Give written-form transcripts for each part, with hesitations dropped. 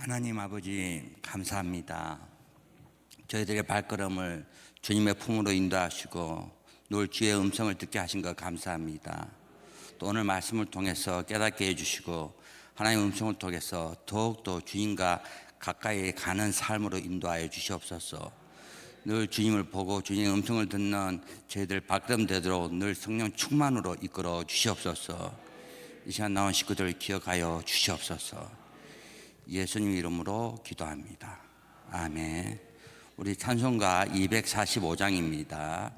하나님 아버지 감사합니다. 저희들의 발걸음을 주님의 품으로 인도하시고 늘 주의 음성을 듣게 하신 것 감사합니다. 또 오늘 말씀을 통해서 깨닫게 해주시고 하나님의 음성을 통해서 더욱더 주님과 가까이 가는 삶으로 인도하여 주시옵소서. 늘 주님을 보고 주님의 음성을 듣는 저희들 발걸음 되도록 늘 성령 충만으로 이끌어 주시옵소서. 이 시간 나온 식구들 기억하여 주시옵소서. 예수님 이름으로 기도합니다. 아멘. 우리 찬송가 245장입니다.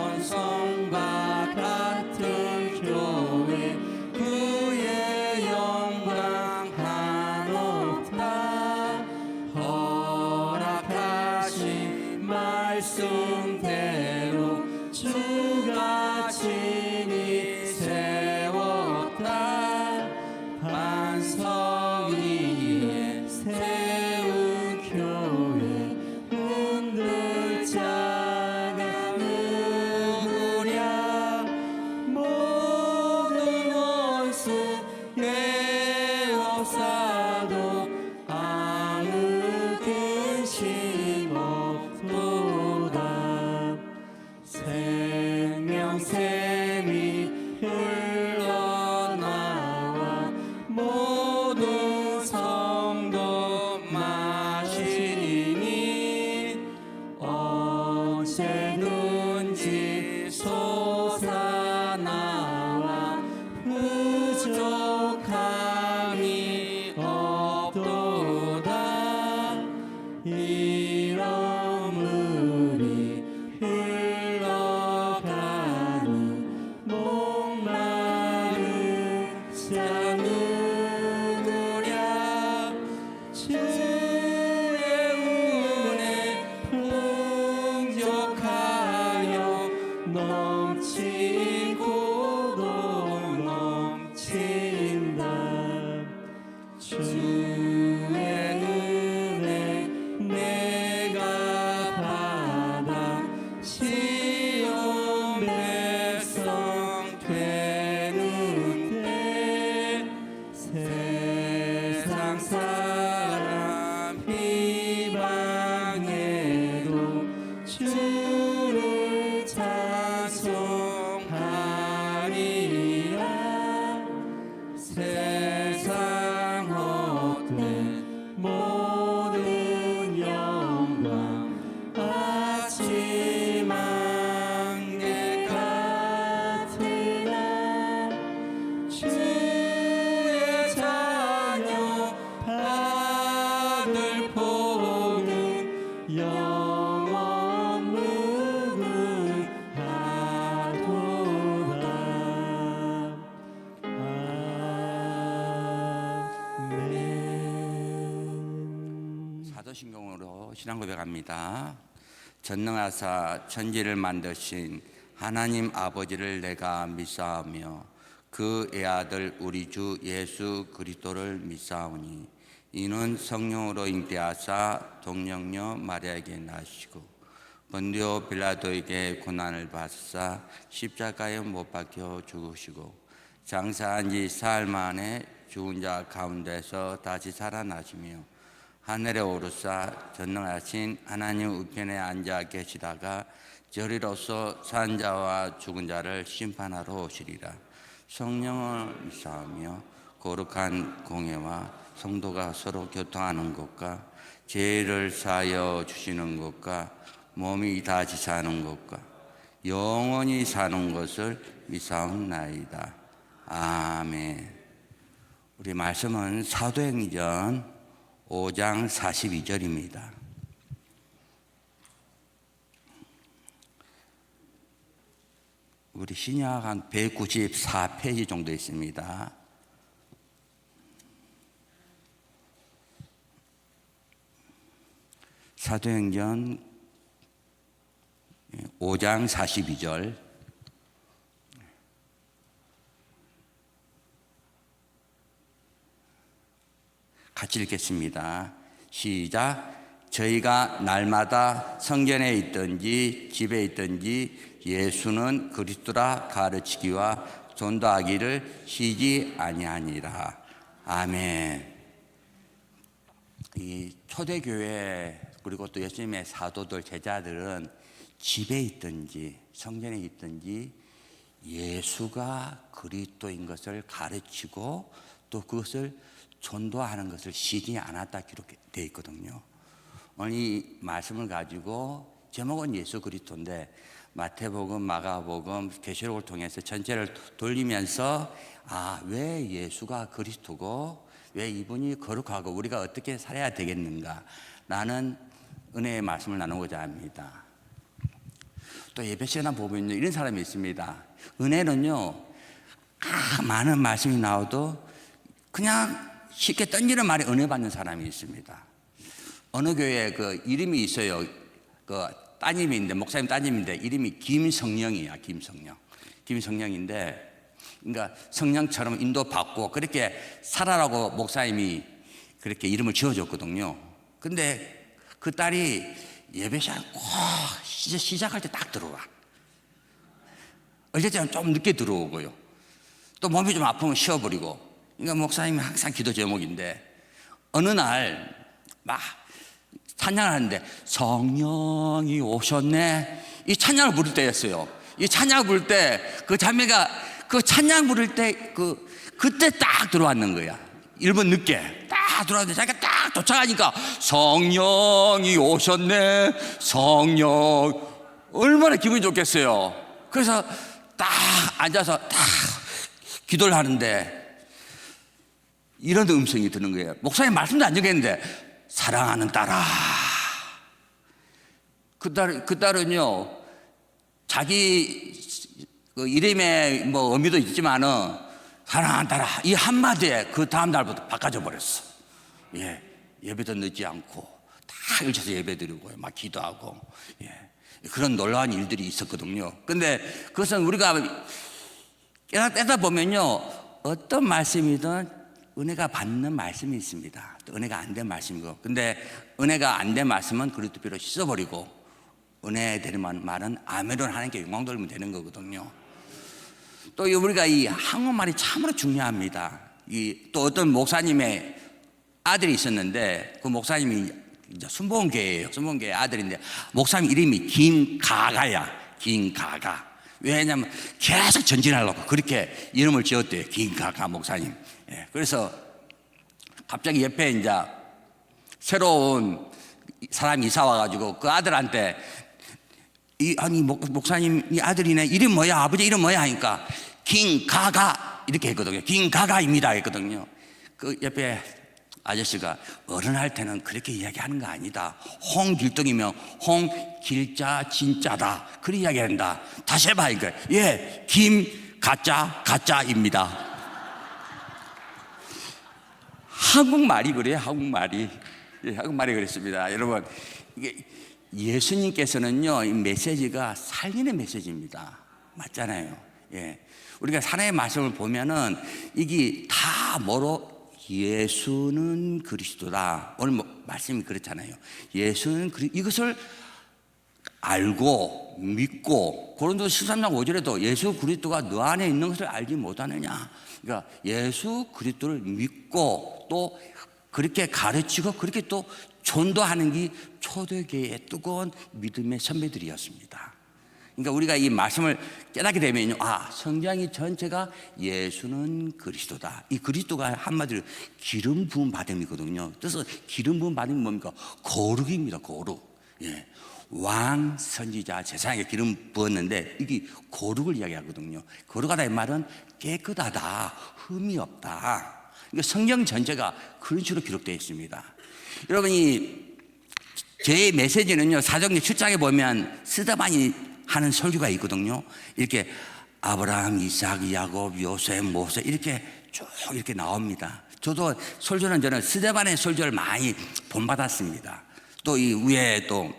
시온성과 같은 교회 그의 영광 한없다. 허락하신 말씀대로 주가 친히 세웠다. 반석 위에 세운 교회 흔들 자가 누구랴. 모든 원수 애워싸도 아무 근심 없도다. 생명샘이 흘러나와 모든 성도 마시니 언제든지 솟아나와 부족함이 없도다. 이런 물이 흘러가니 목마른 자 누구랴. 주의 은혜 풍족하여 넘치고도 넘친다. 주의 은혜 내가 받아 시온 백성 되는데. 세상 사람 비방해도 주를 찬송하리라. 세상 헛된 모든 영광 아침 안개 같으나. 주의 자녀 받을 복은 영원 무궁하도다. 아멘. 사도신경으로 신앙 고백합니다. 전능하사 천지를 만드신 하나님 아버지를 내가 믿사오며 그 애아들 우리 주 예수 그리스도를 믿사오니 이는 성령으로 잉태하사 동정녀 마리아에게 나시고 본디오 빌라도에게 고난을 받으사 십자가에 못 박혀 죽으시고 장사한 지 사흘 만에 죽은 자 가운데서 다시 살아나시며 하늘에 오르사 전능하신 하나님 우편에 앉아 계시다가 저리로서 산 자와 죽은 자를 심판하러 오시리라. 성령을 믿사오며 거룩한 공회와 성도가 서로 교통하는 것과 죄를 사하여 주시는 것과 몸이 다시 사는 것과 영원히 사는 것을 믿사옵나이다. 아멘. 우리 말씀은 사도행전 5장 42절입니다. 우리 신약 한 194페이지 정도 있습니다. 사도행전 5장 42절. 같이 읽겠습니다. 시작. 저희가 날마다 성전에 있든지 집에 있든지 예수는 그리스도라 가르치기와 전도하기를 쉬지 아니하니라. 아멘. 이 초대교회 그리고 또 예수님의 사도들 제자들은 집에 있든지 성전에 있든지 예수가 그리스도인 것을 가르치고 또 그것을 전도하는 것을 쉬지 않았다 기록되어 있거든요. 오늘 이 말씀을 가지고 제목은 예수 그리스도인데 마태복음, 마가복음, 계시록을 통해서 전체를 돌리면서 왜 예수가 그리스도고 왜 이분이 거룩하고 우리가 어떻게 살아야 되겠는가 라는 은혜의 말씀을 나누고자 합니다. 또 예배 시간 보면 이런 사람이 있습니다. 은혜는요, 많은 말씀이 나와도 그냥 쉽게 던지는 말에 은혜 받는 사람이 있습니다. 어느 교회에 그 이름이 있어요. 그 따님인데, 목사님 따님인데 이름이 김성령이야. 김성령인데, 그러니까 성령처럼 인도받고 그렇게 살아라고 목사님이 그렇게 이름을 지어줬거든요. 근데 그 딸이 예배 시간 꼭 시작할 때 딱 들어와. 어제 때는 좀 늦게 들어오고요. 또 몸이 좀 아프면 쉬어버리고. 그러니까 목사님이 항상 기도 제목인데 어느 날 막 찬양을 하는데 성령이 오셨네. 이 찬양을 부를 때였어요. 이 찬양을 부를 때 그 자매가 그 찬양 부를 때 그때 딱 들어왔는 거야. 1분 늦게 딱 들어왔는데 자기가 딱 도착하니까 성령이 오셨네. 성령. 얼마나 기분이 좋겠어요. 그래서 딱 앉아서 딱 기도를 하는데 이런 음성이 드는 거예요. 목사님 말씀도 안 적겠는데 사랑하는 딸아. 그 딸은요 자기 그 이름에 뭐 의미도 있지만은 사랑하는 딸아 이 한마디에 그 다음 날부터 바꿔져 버렸어. 예배도 늦지 않고 다 일쳐서 예배 드리고 막 기도하고 그런 놀라운 일들이 있었거든요. 근데 그것은 우리가 깨닫다 보면요 어떤 말씀이든 은혜가 받는 말씀이 있습니다. 또 은혜가 안 된 말씀이고, 근데 은혜가 안 된 말씀은 그리스도로 씻어버리고 은혜 되는 말은 아멘으로 하는 게 영광 돌리면 되는 거거든요. 또 우리가 이 한국말이 참으로 중요합니다. 또 어떤 목사님의 아들이 있었는데 그 목사님이 이제 순복음교회예요. 순복음교회 아들인데 목사님 이름이 김가가야. 김가가. 왜냐하면 계속 전진하려고 그렇게 이름을 지었대요. 김가가 목사님. 그래서 갑자기 옆에 이제 새로운 사람이 이사 와가지고 그 아들한테 목사님 이 아들이네. 이름 뭐야? 아버지 이름 뭐야? 하니까 김가가 이렇게 했거든요. 김가가입니다 했거든요. 그 옆에 아저씨가 어른할 때는 그렇게 이야기하는 거 아니다. 홍길동이면 홍길자 진짜다. 그렇게 이야기한다. 다시 해봐. 이거 김가짜입니다. 한국말이 그래요. 한국말이 그랬습니다. 여러분 이게 예수님께서는요 이 메시지가 살리는 메시지입니다. 맞잖아요. 우리가 하나님의 말씀을 보면은 이게 다 뭐로 예수는 그리스도다. 오늘 말씀이 그렇잖아요. 예수는 이것을 알고 믿고 고린도서 13장 5절에도 예수 그리스도가 너 안에 있는 것을 알지 못하느냐. 그러니까 예수 그리스도를 믿고 또 그렇게 가르치고 그렇게 또 전도하는 게 초대교회의 뜨거운 믿음의 선배들이었습니다. 그러니까 우리가 이 말씀을 깨닫게 되면요, 성경이 전체가 예수는 그리스도다. 이 그리스도가 한마디로 기름 부음 받음이거든요. 그래서 기름 부음 받음이 뭡니까? 거룩입니다. 거룩. 왕, 선지자, 제사장에 기름 부었는데 이게 거룩을 이야기하거든요. 거룩하다 이 말은 깨끗하다, 흠이 없다. 그러니까 성경 전체가 그런 식으로 기록되어 있습니다. 여러분이 제 메시지는요, 사도행전 7장에 보면 스데반이 하는 설교가 있거든요. 이렇게 아브라함, 이삭, 야곱, 요셉, 모세 이렇게 쭉 이렇게 나옵니다. 저도 설교는 저는 스데반의 설교를 많이 본받았습니다. 또 이 위에 또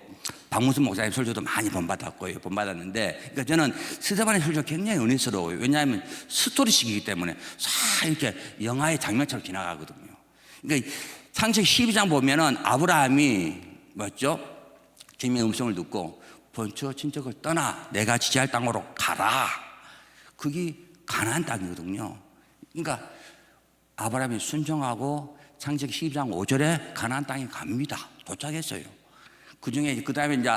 박문수 목사님 설교도 많이 본받았는데, 그러니까 저는 스데반의 설교가 굉장히 은혜스러워요. 왜냐하면 스토리식이기 때문에 싹 이렇게 영화의 장면처럼 지나가거든요. 그러니까 창세기 12장 보면은 아브라함이 맞죠? 주님의 음성을 듣고 본처 친척을 떠나 내가 지지할 땅으로 가라. 그게 가나안 땅이거든요. 그러니까 아브라함이 순종하고 창세기 12장 5절에 가나안 땅에 갑니다. 도착했어요. 그중에 그 다음에 이제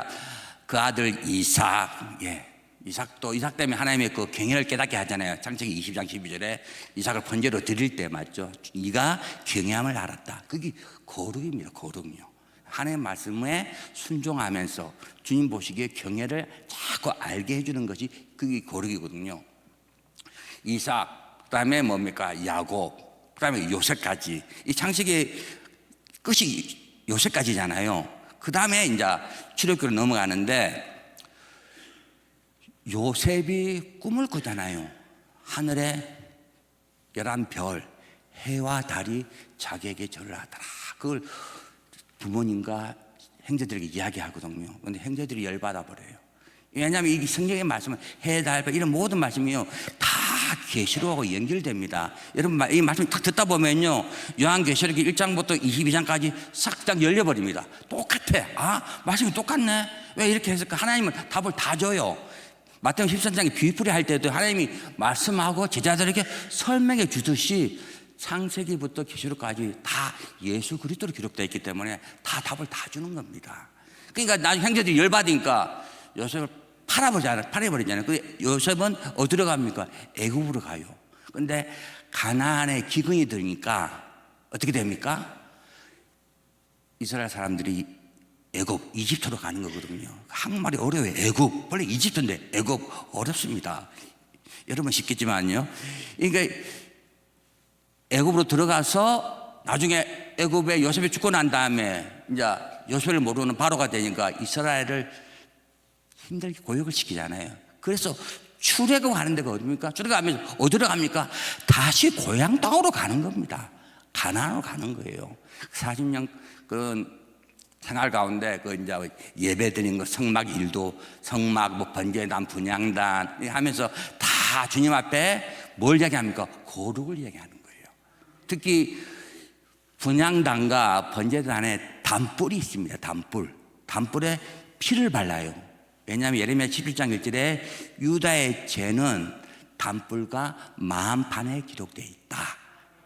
그 아들 이삭, 이삭 때문에 하나님의 그 경외를 깨닫게 하잖아요. 창세기 20장 12절에 이삭을 번제로 드릴 때 맞죠? 네가 경외함을 알았다. 그게 거룩입니다. 거룩이요. 하나님의 말씀에 순종하면서 주님 보시기에 경외를 자꾸 알게 해주는 것이 그게 거룩이거든요. 이삭, 그 다음에 뭡니까? 야곱, 그 다음에 요셉까지. 이 창세기 끝이 요셉까지잖아요. 그 다음에 이제 출애굽기로 넘어가는데 요셉이 꿈을 꾸잖아요. 하늘에 11별, 해와 달이 자기에게 절을 하더라. 그걸 부모님과 형제들에게 이야기하거든요. 그런데 형제들이 열받아 버려요. 왜냐하면 이 성경의 말씀은 해, 달, 별 이런 모든 말씀이요 다 계시록하고 연결됩니다. 여러분 이 말씀 딱 듣다 보면요 요한계시록이 1장부터 22장까지 싹 열려버립니다. 똑같아. 말씀이 똑같네. 왜 이렇게 했을까? 하나님은 답을 다 줘요. 마태복음 13장에 비유풀이 할 때도 하나님이 말씀하고 제자들에게 설명해 주듯이 창세기부터 계시록까지 다 예수 그리스도로 기록되어 있기 때문에 다 답을 다 주는 겁니다. 그러니까 나중에 형제들이 열받으니까 요셉을 팔아버리잖아요. 그 요셉은 어디로 갑니까? 애굽으로 가요. 그런데 가나안에 기근이 들으니까 어떻게 됩니까? 이스라엘 사람들이 애굽, 이집트로 가는 거거든요. 한국말이 어려워요. 애굽, 원래 이집트인데 애굽 어렵습니다. 여러분 쉽겠지만요. 그러니까 애굽으로 들어가서 나중에 애굽에 요셉이 죽고 난 다음에 이제 요셉을 모르는 바로가 되니까 이스라엘을 힘들게 고역을 시키잖아요. 그래서 출애굽 하는 데가 어디입니까? 출애굽하면서 어디로 갑니까? 다시 고향 땅으로 가는 겁니다. 가나안으로 가는 거예요. 40년 그 생활 가운데 그 이제 예배 드리는 거 성막 일도 성막 뭐 번제단 분향단 하면서 다 주님 앞에 뭘 얘기합니까? 거룩을 얘기하는 거예요. 특히 분향단과 번제단에 단뿔이 있습니다. 단뿔에 피를 발라요. 왜냐하면 예레미야 11장 1절에 유다의 죄는 단뿔과 마음판에 기록되어 있다.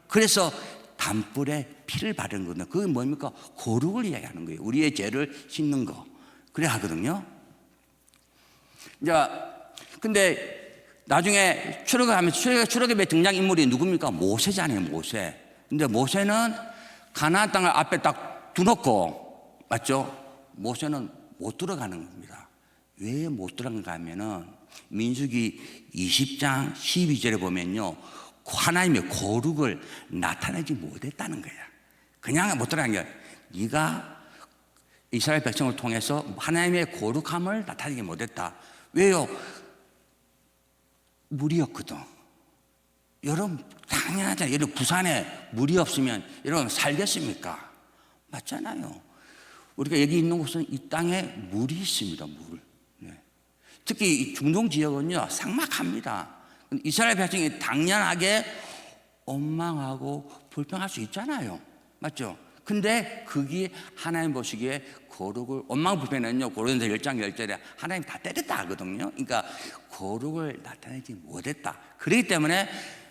그래서 단뿔에 피를 바르는 거는 그게 뭡니까? 거룩을 이야기하는 거예요. 우리의 죄를 씻는 거. 그래 하거든요. 이제 근데 나중에 출애굽의 등장인물이 누굽니까? 모세잖아요. 모세. 근데 모세는 가나안 땅을 앞에 딱 두놓고 맞죠? 모세는 못 들어가는 겁니다. 왜 못 들어간가 하면은 민수기 20장 12절에 보면요 하나님의 거룩을 나타내지 못했다는 거야. 그냥 못 들어간 게 네가 이스라엘 백성을 통해서 하나님의 거룩함을 나타내지 못했다. 왜요? 물이 없거든. 여러분 당연하잖아요. 여러분 부산에 물이 없으면 여러분 살겠습니까? 맞잖아요. 우리가 여기 있는 곳은 이 땅에 물이 있습니다. 물. 특히 이 중동 지역은요 삭막합니다. 이스라엘 백성이 당연하게 원망하고 불평할 수 있잖아요. 맞죠? 근데 그게 하나님 보시기에 거룩을 원망 불평은요 고린도서 10장 10절에 하나님 다 때렸다 하거든요. 그러니까 거룩을 나타내지 못했다. 그렇기 때문에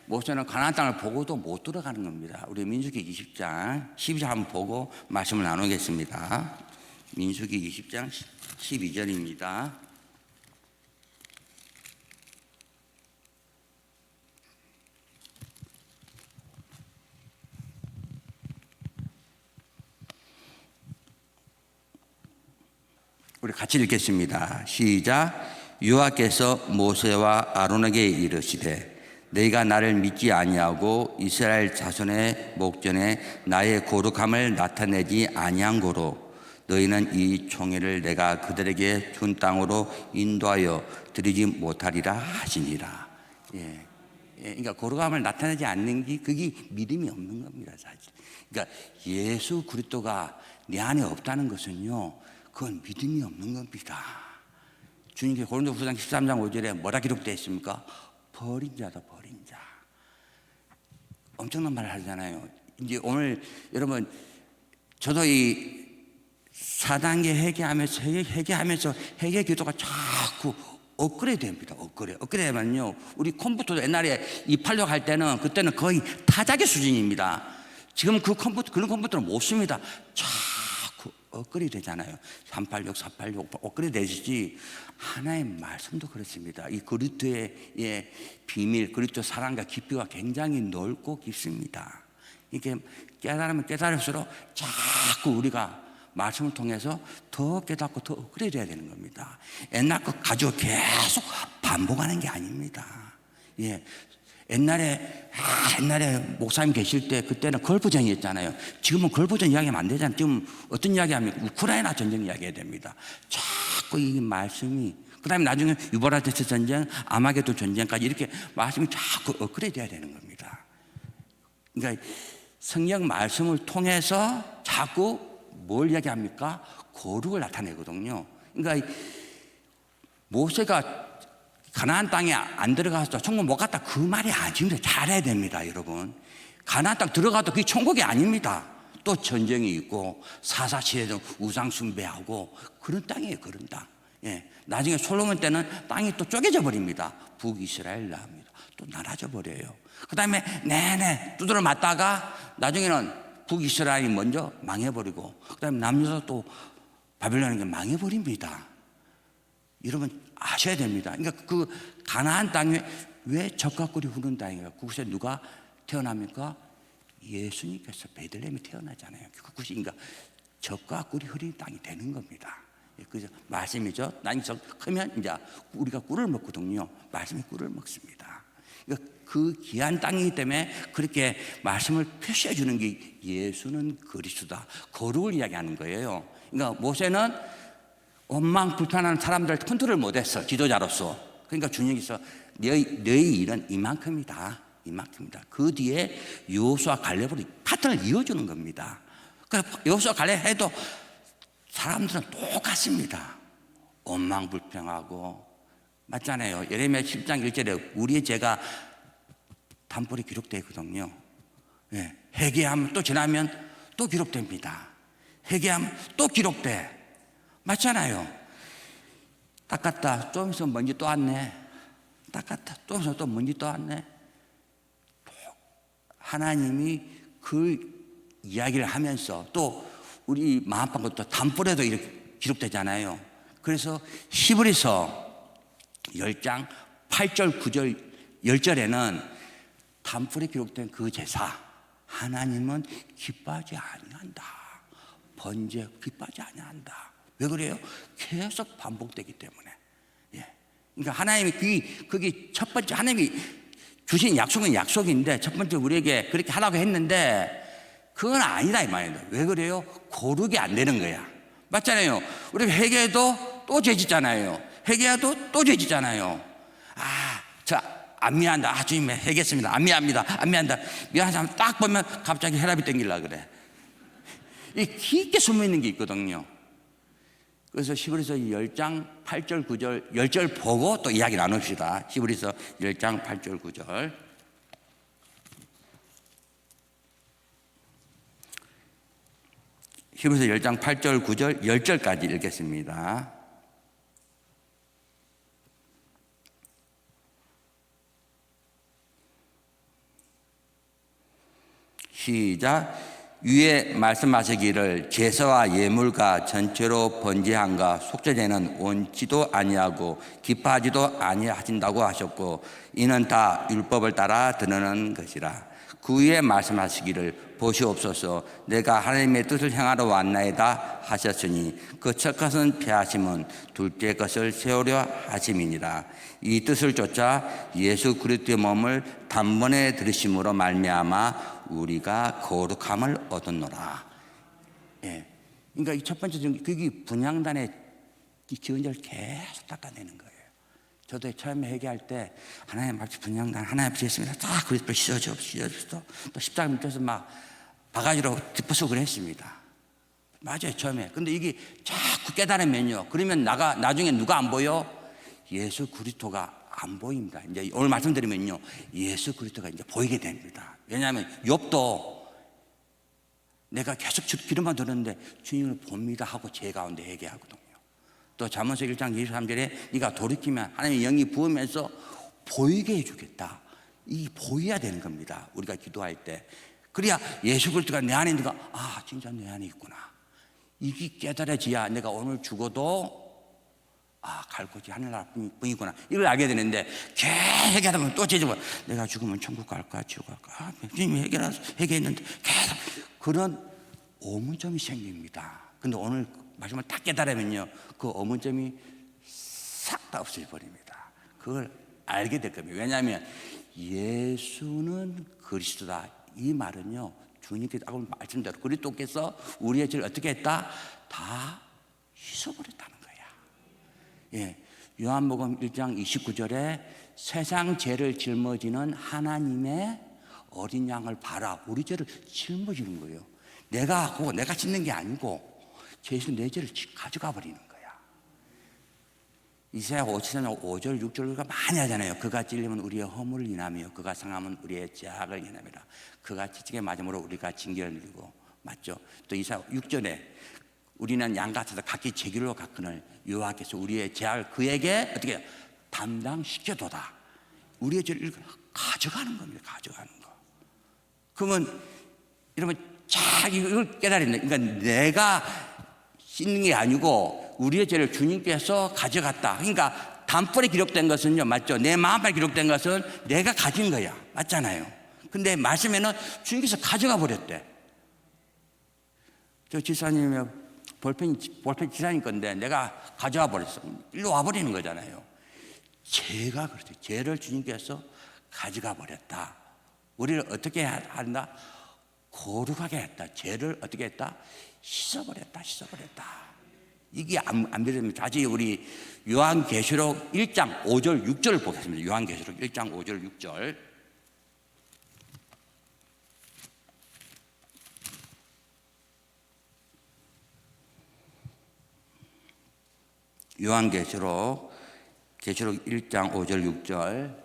모세는 가나안 땅을 보고도 못 들어가는 겁니다. 우리 민수기 20장 12절 한번 보고 말씀을 나누겠습니다. 민수기 20장 12절입니다. 우리 같이 읽겠습니다. 시작. 여호와께서 모세와 아론에게 이르시되 너희가 나를 믿지 아니하고 이스라엘 자손의 목전에 나의 거룩함을 나타내지 아니한 고로 너희는 이 총회를 내가 그들에게 준 땅으로 인도하여 드리지 못하리라 하시니라. 그러니까 거룩함을 나타내지 않는 게 그게 믿음이 없는 겁니다. 사실. 그러니까 예수 그리스도가 내 안에 없다는 것은요 그건 믿음이 없는 겁니다. 주님께서 고린도후서 13장 5절에 뭐라 기록되어 있습니까? 버린 자다 버린 자. 엄청난 말을 하잖아요. 이제 오늘 여러분 저도 이 4단계 회개하면서 회개 기도가 자꾸 업그레이드 됩니다. 업그레이드 되면요, 우리 컴퓨터도 옛날에 286 할 때는 그때는 거의 타자기 수준입니다. 지금 그런 컴퓨터는 못 씁니다. 자꾸 업그레이드 되잖아요. 386, 486 업그레이드 되시지. 하나의 말씀도 그렇습니다. 이 그리스도의 비밀, 그리스도 사랑과 깊이가 굉장히 넓고 깊습니다. 이게 깨달으면 깨달을수록 자꾸 우리가 말씀을 통해서 더 깨닫고 더 업그레이드 해야 되는 겁니다. 옛날 것 가지고 계속 반복하는 게 아닙니다. 예. 옛날에 목사님 계실 때 그때는 걸프전이었잖아요. 지금은 걸프전 이야기하면 안 되잖아요. 지금 어떤 이야기 합니까? 우크라이나 전쟁 이야기해야 됩니다. 자꾸 이 말씀이, 그 다음에 나중에 유브라데스 전쟁, 아마게도 전쟁까지 이렇게 말씀이 자꾸 업그레이드 해야 되는 겁니다. 그러니까 성경 말씀을 통해서 자꾸 뭘 이야기합니까? 거룩을 나타내거든요. 그러니까 모세가 가나안 땅에 안 들어가서 천국 못 갔다, 그 말이 아닙니다. 잘해야 됩니다, 여러분. 가나안 땅 들어가도 그게 천국이 아닙니다. 또 전쟁이 있고 사사시대도 우상 숭배하고 그런 땅이에요, 그런 땅. 예. 나중에 솔로몬 때는 땅이 또 쪼개져 버립니다. 북이스라엘 나옵니다. 또 나눠져 버려요. 그 다음에 내내 두드러 맞다가 나중에는 북이스라엘이 먼저 망해버리고, 그 다음에 남유다 또 바빌론에게 망해버립니다. 여러분 아셔야 됩니다. 그러니까 그 가나안 땅에 왜 젖과 꿀이 흐르는 땅이에요? 그곳에 누가 태어납니까? 예수님께서 베들레헴에 태어나잖아요. 그것이 그러니까 젖과 꿀이 흐르는 땅이 되는 겁니다. 그래서 말씀이죠. 나중에 크면 이제 우리가 꿀을 먹거든요. 말씀이 꿀을 먹습니다. 그러니까 그 귀한 땅이기 때문에 그렇게 말씀을 표시해 주는 게 예수는 그리스도다, 거룩을 이야기하는 거예요. 그러니까 모세는 원망 불편한 사람들 컨트롤 못했어, 지도자로서. 그러니까 주님께서 너희 일은 이만큼이다. 그 뒤에 여호수아 갈렙으로 파트를 이어주는 겁니다. 그러니까 여호수아 갈렙 해도 사람들은 똑같습니다. 원망 불평하고, 맞잖아요. 예레미야 10장 1절에 우리의 죄가 단벌이 기록되어 있거든요. 예. 회개하면 또 지나면 또 기록됩니다. 회개하면 또 기록돼. 맞잖아요. 닦았다, 좀 있으면 먼지 또 왔네. 닦았다, 좀 있으면 또 먼지 또 왔네. 하나님이 그 이야기를 하면서 또 우리 마음판 것도 단벌에도 이렇게 기록되잖아요. 그래서 히브리서 10장 8절 9절 10절에는 단풀에 기록된 그 제사, 하나님은 기뻐하지 아니한다. 번제 기뻐하지 아니한다. 왜 그래요? 계속 반복되기 때문에. 예. 그러니까 하나님이 그게 첫 번째, 하나님이 주신 약속은 약속인데 첫 번째 우리에게 그렇게 하라고 했는데 그건 아니다 이 말이에요. 왜 그래요? 거룩이 안 되는 거야. 맞잖아요. 우리 회개해도 또 죄짓잖아요. 회개해도 또 죄짓잖아요. 안 미안하다. 주님 회개했습니다. 안 미안합니다. 안 미안하다. 미안한 사람 딱 보면 갑자기 혈압이 땡기려 그래. 이 깊게 숨어있는 게 있거든요. 그래서 히브리서 10장 8절 9절 10절 보고 또 이야기 나눕시다. 히브리서 10장 8절 9절. 히브리서 10장 8절 9절 10절까지 읽겠습니다. 시작. 위에 말씀하시기를 제사와 예물과 전체로 번제함과 속죄제는 원치도 아니하고 기뻐하지도 아니하신다고 하셨고 이는 다 율법을 따라 드러나는 것이라. 그 위에 말씀하시기를 보시옵소서 내가 하나님의 뜻을 행하러 왔나이다 하셨으니 그 첫 것은 패하심은 둘째 것을 세우려 하심이니라. 이 뜻을 쫓아 예수 그리스도의 몸을 단번에 들으심으로 말미암아 우리가 거룩함을 얻었노라. 예. 그러니까 이 첫 번째 그게 분향단의 기원자를 계속 닦아내는 거예요. 저도 처음에 회개할 때 하나님 앞에 분향단 하나님 앞에 했습니다. 딱 그리스도 씻어줘. 또 십자가 밑에서 막 바가지로 짚어서 그랬습니다. 맞아요, 처음에. 근데 이게 자꾸 깨달으면요. 그러면 나중에 누가 안 보여? 예수 그리스도가 안 보입니다. 이제 오늘 말씀드리면요. 예수 그리스도가 이제 보이게 됩니다. 왜냐하면 욥도 내가 계속 기도만 들었는데 주님을 봅니다 하고 제 가운데 회개하거든요. 또 잠언서 1장 23절에 네가 돌이키면 하나님의 영이 부으면서 보이게 해주겠다. 이 보여야 되는 겁니다. 우리가 기도할 때. 그래야 예수 그리스도가 내 안에 있는 거, 진짜 내 안에 있구나. 이게 깨달아져야 내가 오늘 죽어도 갈 곳이 하늘나라뿐이구나. 이걸 알게 되는데 계속 하다 보면 또 죄지고 내가 죽으면 천국 갈까 지옥 갈까. 주님이 회개했는데 계속 그런 의문점이 생깁니다. 근데 오늘 말씀을 딱 깨달으면요, 그 의문점이 싹 다 없어져 버립니다. 그걸 알게 될 겁니다. 왜냐하면 예수는 그리스도다. 이 말은요, 주님께서 아까 말씀대로 그리스도께서 우리의 죄를 어떻게 했다? 다 씻어버렸다는 거야. 예, 요한복음 1장 29절에 세상 죄를 짊어지는 하나님의 어린 양을 봐라. 우리 죄를 짊어지는 거예요. 내가 하고 내가 씻는 게 아니고 예수 내 죄를 가져가 버리는 거야. 이사야 57장 5절 6절 우리가 많이 하잖아요. 그가 찔리면 우리의 허물을 인하며 그가 상하면 우리의 죄악을 인하매라. 그가 지치게 맞음으로 우리가 징계를 누리고. 맞죠? 또 이사야 6절에 우리는 양 같아서 각기 제 길로 갔거늘 여호와께서 우리의 죄악을 그에게 어떻게 담당시켜도다. 우리의 죄를 가져가는 겁니다. 가져가는 거. 그러면 여러분 이걸 깨달았네. 그러니까 내가 씻는 게 아니고 우리의 죄를 주님께서 가져갔다. 그러니까 단번에 기록된 것은요, 맞죠? 내 마음에 기록된 것은 내가 가진 거야. 맞잖아요. 근데 말씀에는 주님께서 가져가 버렸대. 저 지사님이 볼펜 지사님 건데 내가 가져와 버렸어. 일로 와버리는 거잖아요. 죄가 그렇죠. 죄를 주님께서 가져가 버렸다. 우리를 어떻게 한다? 거룩하게 했다. 죄를 어떻게 했다? 씻어버렸다. 이게 안 믿으면 다시 우리 요한계시록 1장 5절 6절을 보겠습니다. 요한계시록 1장 5절 6절. 요한계시록 1장 5절 6절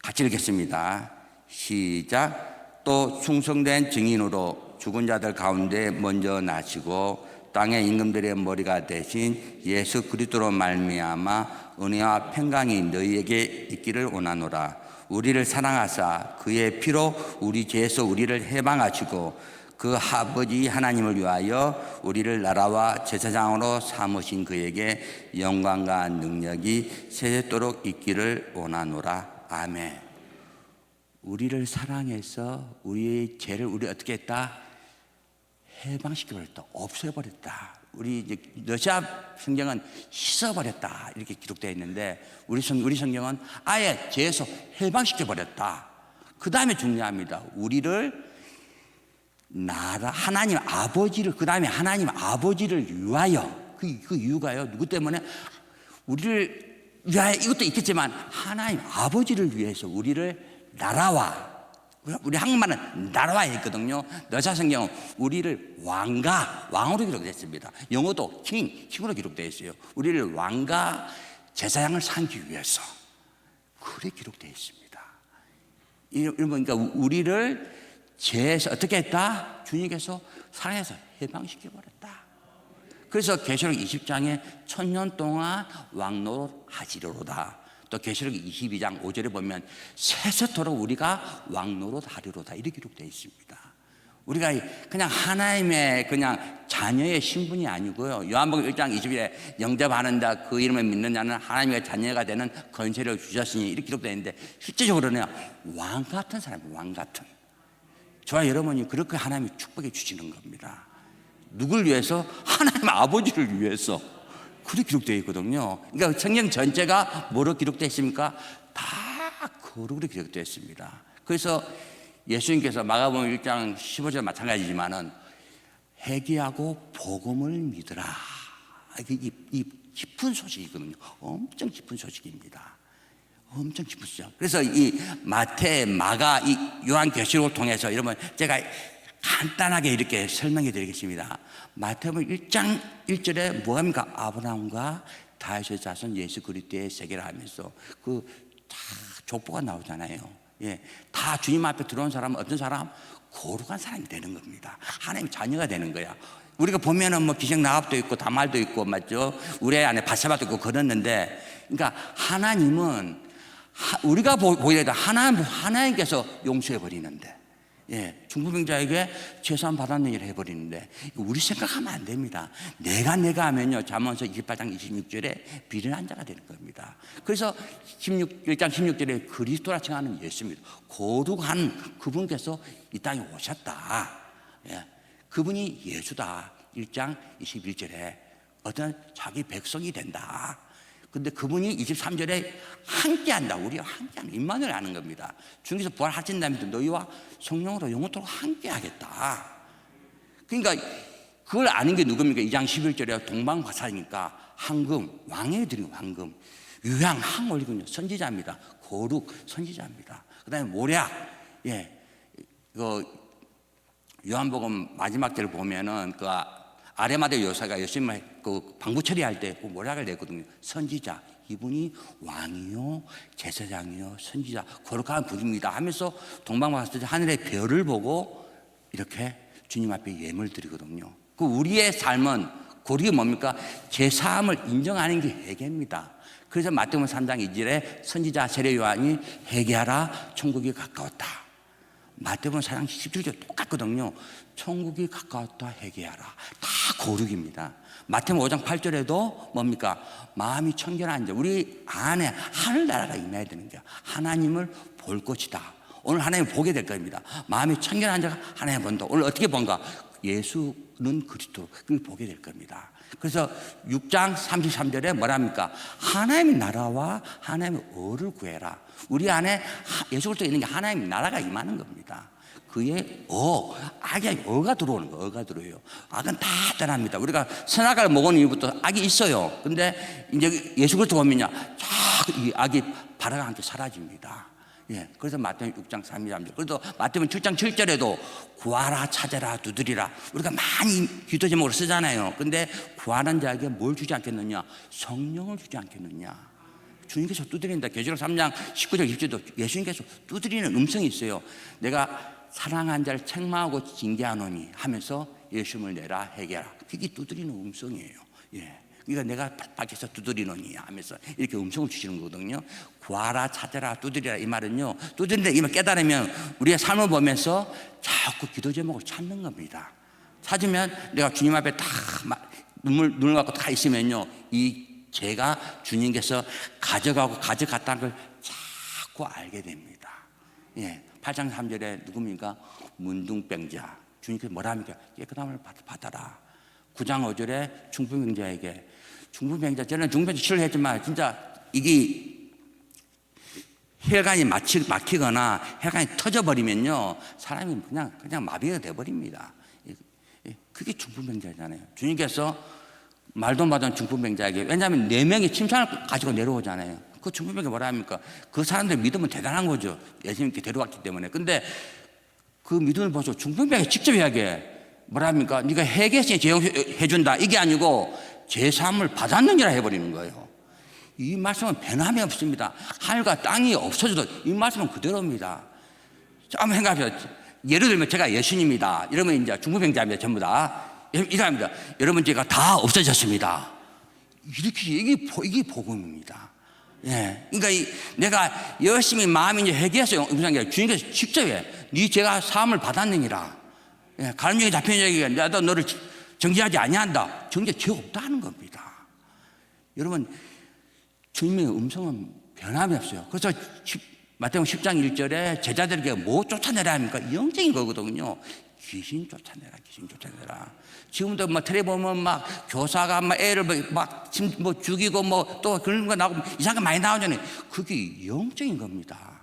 같이 읽겠습니다. 시작. 또 충성된 증인으로 죽은 자들 가운데 먼저 나시고 땅의 임금들의 머리가 되신 예수 그리스도로 말미암아 은혜와 평강이 너희에게 있기를 원하노라. 우리를 사랑하사 그의 피로 우리 죄에서 우리를 해방하시고 그 아버지 하나님을 위하여 우리를 나라와 제사장으로 삼으신 그에게 영광과 능력이 세세토록 있기를 원하노라. 아멘. 우리를 사랑해서 우리의 죄를 우리 어떻게 했다? 해방시켜버렸다. 없애버렸다. 우리 이제 러시아 성경은 씻어버렸다 이렇게 기록되어 있는데 우리 성경은 아예 죄에서 해방시켜버렸다. 그 다음에 중요합니다. 우리를 하나님 아버지를 그 다음에 하나님 아버지를 위하여 그 이유가요. 누구 때문에? 우리를 위하여 이것도 있겠지만 하나님 아버지를 위해서 우리를 나라와 우리 한국말은 나라와 있거든요. 러시아 성경은 우리를 왕으로 기록됐습니다. 영어도 킹으로 기록되어 있어요. 우리를 왕과 제사장을 삼기 위해서 그래 기록되어 있습니다. 그러니까 우리를 죄에서 어떻게 했다? 주님께서 사랑해서 해방시켜버렸다. 그래서 계시록 20장에 1000년 동안 왕노릇 하시리로다. 또 계시록 22장 5절에 보면 세세토록 우리가 왕노릇 하리로다 이렇게 기록되어 있습니다. 우리가 그냥 하나님의 그냥 자녀의 신분이 아니고요. 요한복음 1장 20절에 영접하는다 그 이름을 믿는 자는 하나님의 자녀가 되는 권세를 주셨으니 이렇게 기록되어 있는데 실제적으로는 왕 같은 사람이에요. 왕 같은. 저와 여러분이 그렇게 하나님이 축복해 주시는 겁니다. 누굴 위해서? 하나님 아버지를 위해서. 그렇게 기록되어 있거든요. 그러니까 성경 전체가 뭐로 기록되어 있습니까? 다 거룩으로 기록되어 있습니다. 그래서 예수님께서 마가복음 1장 15절 마찬가지지만은 회개하고 복음을 믿으라. 이 깊은 소식이거든요. 엄청 깊은 소식입니다. 엄청 깊은 소식. 그래서 이 마태, 마가, 이 요한계시록을 통해서 여러분 제가 간단하게 이렇게 설명해 드리겠습니다. 마태복음 1장 1절에 뭐합니까? 아브라함과 다윗의 자손 예수 그리스도의 세계를 하면서 그 다 족보가 나오잖아요. 예, 다 주님 앞에 들어온 사람은 어떤 사람? 거룩한 사람이 되는 겁니다. 하나님 자녀가 되는 거야. 우리가 보면은 뭐 기생나합도 있고 다말도 있고 맞죠? 우리 안에 바세바도 있고 그랬는데, 그러니까 하나님은 우리가 보이려다 하나님께서 용서해 버리는데, 예, 중풍병자에게 재산 받았는 일을 해버리는데, 우리 생각하면 안 됩니다. 내가 하면요, 잠언서 28장 26절에 비련한 자가 되는 겁니다. 그래서 1장 16절에 그리스도라 칭하는 예수입니다. 거룩한 그분께서 이 땅에 오셨다. 예, 그분이 예수다. 1장 21절에 어떤 자기 백성이 된다. 근데 그분이 23절에 함께한다. 우리와 함께하는 임마누엘 하는 겁니다. 주님께서 부활하신 다음에 너희와 성령으로 영원토록 함께하겠다. 그러니까 그걸 아는 게 누굽니까? 2장 11절에 동방화사니까 황금, 왕에 드린 황금, 유향, 항 올리군요. 선지자입니다. 거룩 선지자입니다. 그 다음에 모략, 예, 요한복음 마지막 절을 보면은 그 아레마대 요사가 예수님을 그 방부 처리할 때 그 모략을 냈거든요. 선지자, 이분이 왕이요, 제사장이요, 선지자, 거룩한 분입니다 하면서 동방마사지 하늘의 별을 보고 이렇게 주님 앞에 예물 드리거든요. 그 우리의 삶은 거룩이 뭡니까? 제사함을 인정하는 게 회개입니다. 그래서 마태복음 3장 2절에 선지자 세례 요한이 회개하라, 천국이 가까웠다. 마태복음 4장 17절 똑같거든요. 천국이 가까웠다, 회개하라. 다 거룩입니다. 마태복음 5장 8절에도 뭡니까? 마음이 청결한 자, 우리 안에 하늘나라가 임해야 되는 거야. 하나님을 볼 것이다. 오늘 하나님을 보게 될 겁니다. 마음이 청결한 자가 하나님을 본다. 오늘 어떻게 본가? 예수는 그리스도, 그걸 보게 될 겁니다. 그래서 6장 33절에 뭐랍니까? 하나님의 나라와 하나님의 의를 구해라. 우리 안에 예수 그리스도 있는 게 하나님의 나라가 임하는 겁니다. 그의 악이 어가 들어오는 거예요. 어가 들어요. 악은 다 떠납니다. 우리가 선악을 먹은 이후부터 악이 있어요. 근데 이제 예수 그리스도 보면요, 이 악이 바람과 함께 사라집니다. 예, 그래서 마태복음 6장 3절. 그래도 마태복음 7장 7절에도 구하라, 찾아라, 두드리라. 우리가 많이 기도 제목으로 쓰잖아요. 근데 구하는 자에게 뭘 주지 않겠느냐? 성령을 주지 않겠느냐? 주님께서 두드린다. 계시록 3장 19절 20절도 예수님께서 두드리는 음성이 있어요. 내가 사랑한 자를 책망하고 징계하노니 하면서 예수님을 내라, 회개하라. 그게 두드리는 음성이에요. 예. 그러니까 내가 밖에서 두드리노니 하면서 이렇게 음성을 주시는 거거든요. 구하라, 찾아라, 두드리라. 이 말은요, 두드린다 이 말 깨달으면 우리의 삶을 보면서 자꾸 기도 제목을 찾는 겁니다. 찾으면 내가 주님 앞에 다 눈물 갖고 다 있으면요, 이 제가 주님께서 가져갔다는 걸 자꾸 알게 됩니다. 예, 8장 3절에 누굽니까? 문둥병자. 주님께서 뭐라 합니까? 깨끗함을 받아라. 9장 5절에 중풍병자에게, 중풍병자, 저는 중풍병자 치료를 했지만 진짜 이게 혈관이 막히거나 혈관이 터져버리면요, 사람이 그냥 마비가 돼버립니다. 그게 중풍병자잖아요. 주님께서 말도 못하는 중풍병자에게, 왜냐하면 4명이 침상을 가지고 내려오잖아요. 그 중풍병자 뭐라 합니까? 그 사람들 믿음은 대단한 거죠. 예수님께 데려왔기 때문에. 근데 그 믿음을 보셔 중풍병자 직접 이야기해. 뭐라 합니까? 네가 회개했으니 제용해준다. 이게 아니고 제사함을 받았느니라 해버리는 거예요. 이 말씀은 변함이 없습니다. 하늘과 땅이 없어져도 이 말씀은 그대로입니다. 한번 생각해보세요. 예를 들면 제가 예수님이다. 이러면 이제 중풍병자입니다. 전부 다. 이랍니다. 여러분, 제가 다 없어졌습니다. 이렇게 이게 복음입니다. 예, 그러니까 내가 열심히 마음이 이제 회개해서 주님께서 직접 해. 네 죄가 사함을 받았느니라. 예, 가늠죄에 잡힌 자에게 나도 너를 정죄하지 아니한다. 정죄 죄 없다 하는 겁니다. 여러분, 주님의 음성은 변함이 없어요. 그래서 마태복음 10장 1절에 제자들에게 뭐 쫓아내라 합니까? 영적인 거거든요. 귀신 쫓아내라, 귀신 쫓아내라. 지금도 뭐 텔레 보면 막 교사가 막 애를 막 죽이고 뭐 또 그런 거 나오고 이상한 거 많이 나오잖아요. 그게 영적인 겁니다.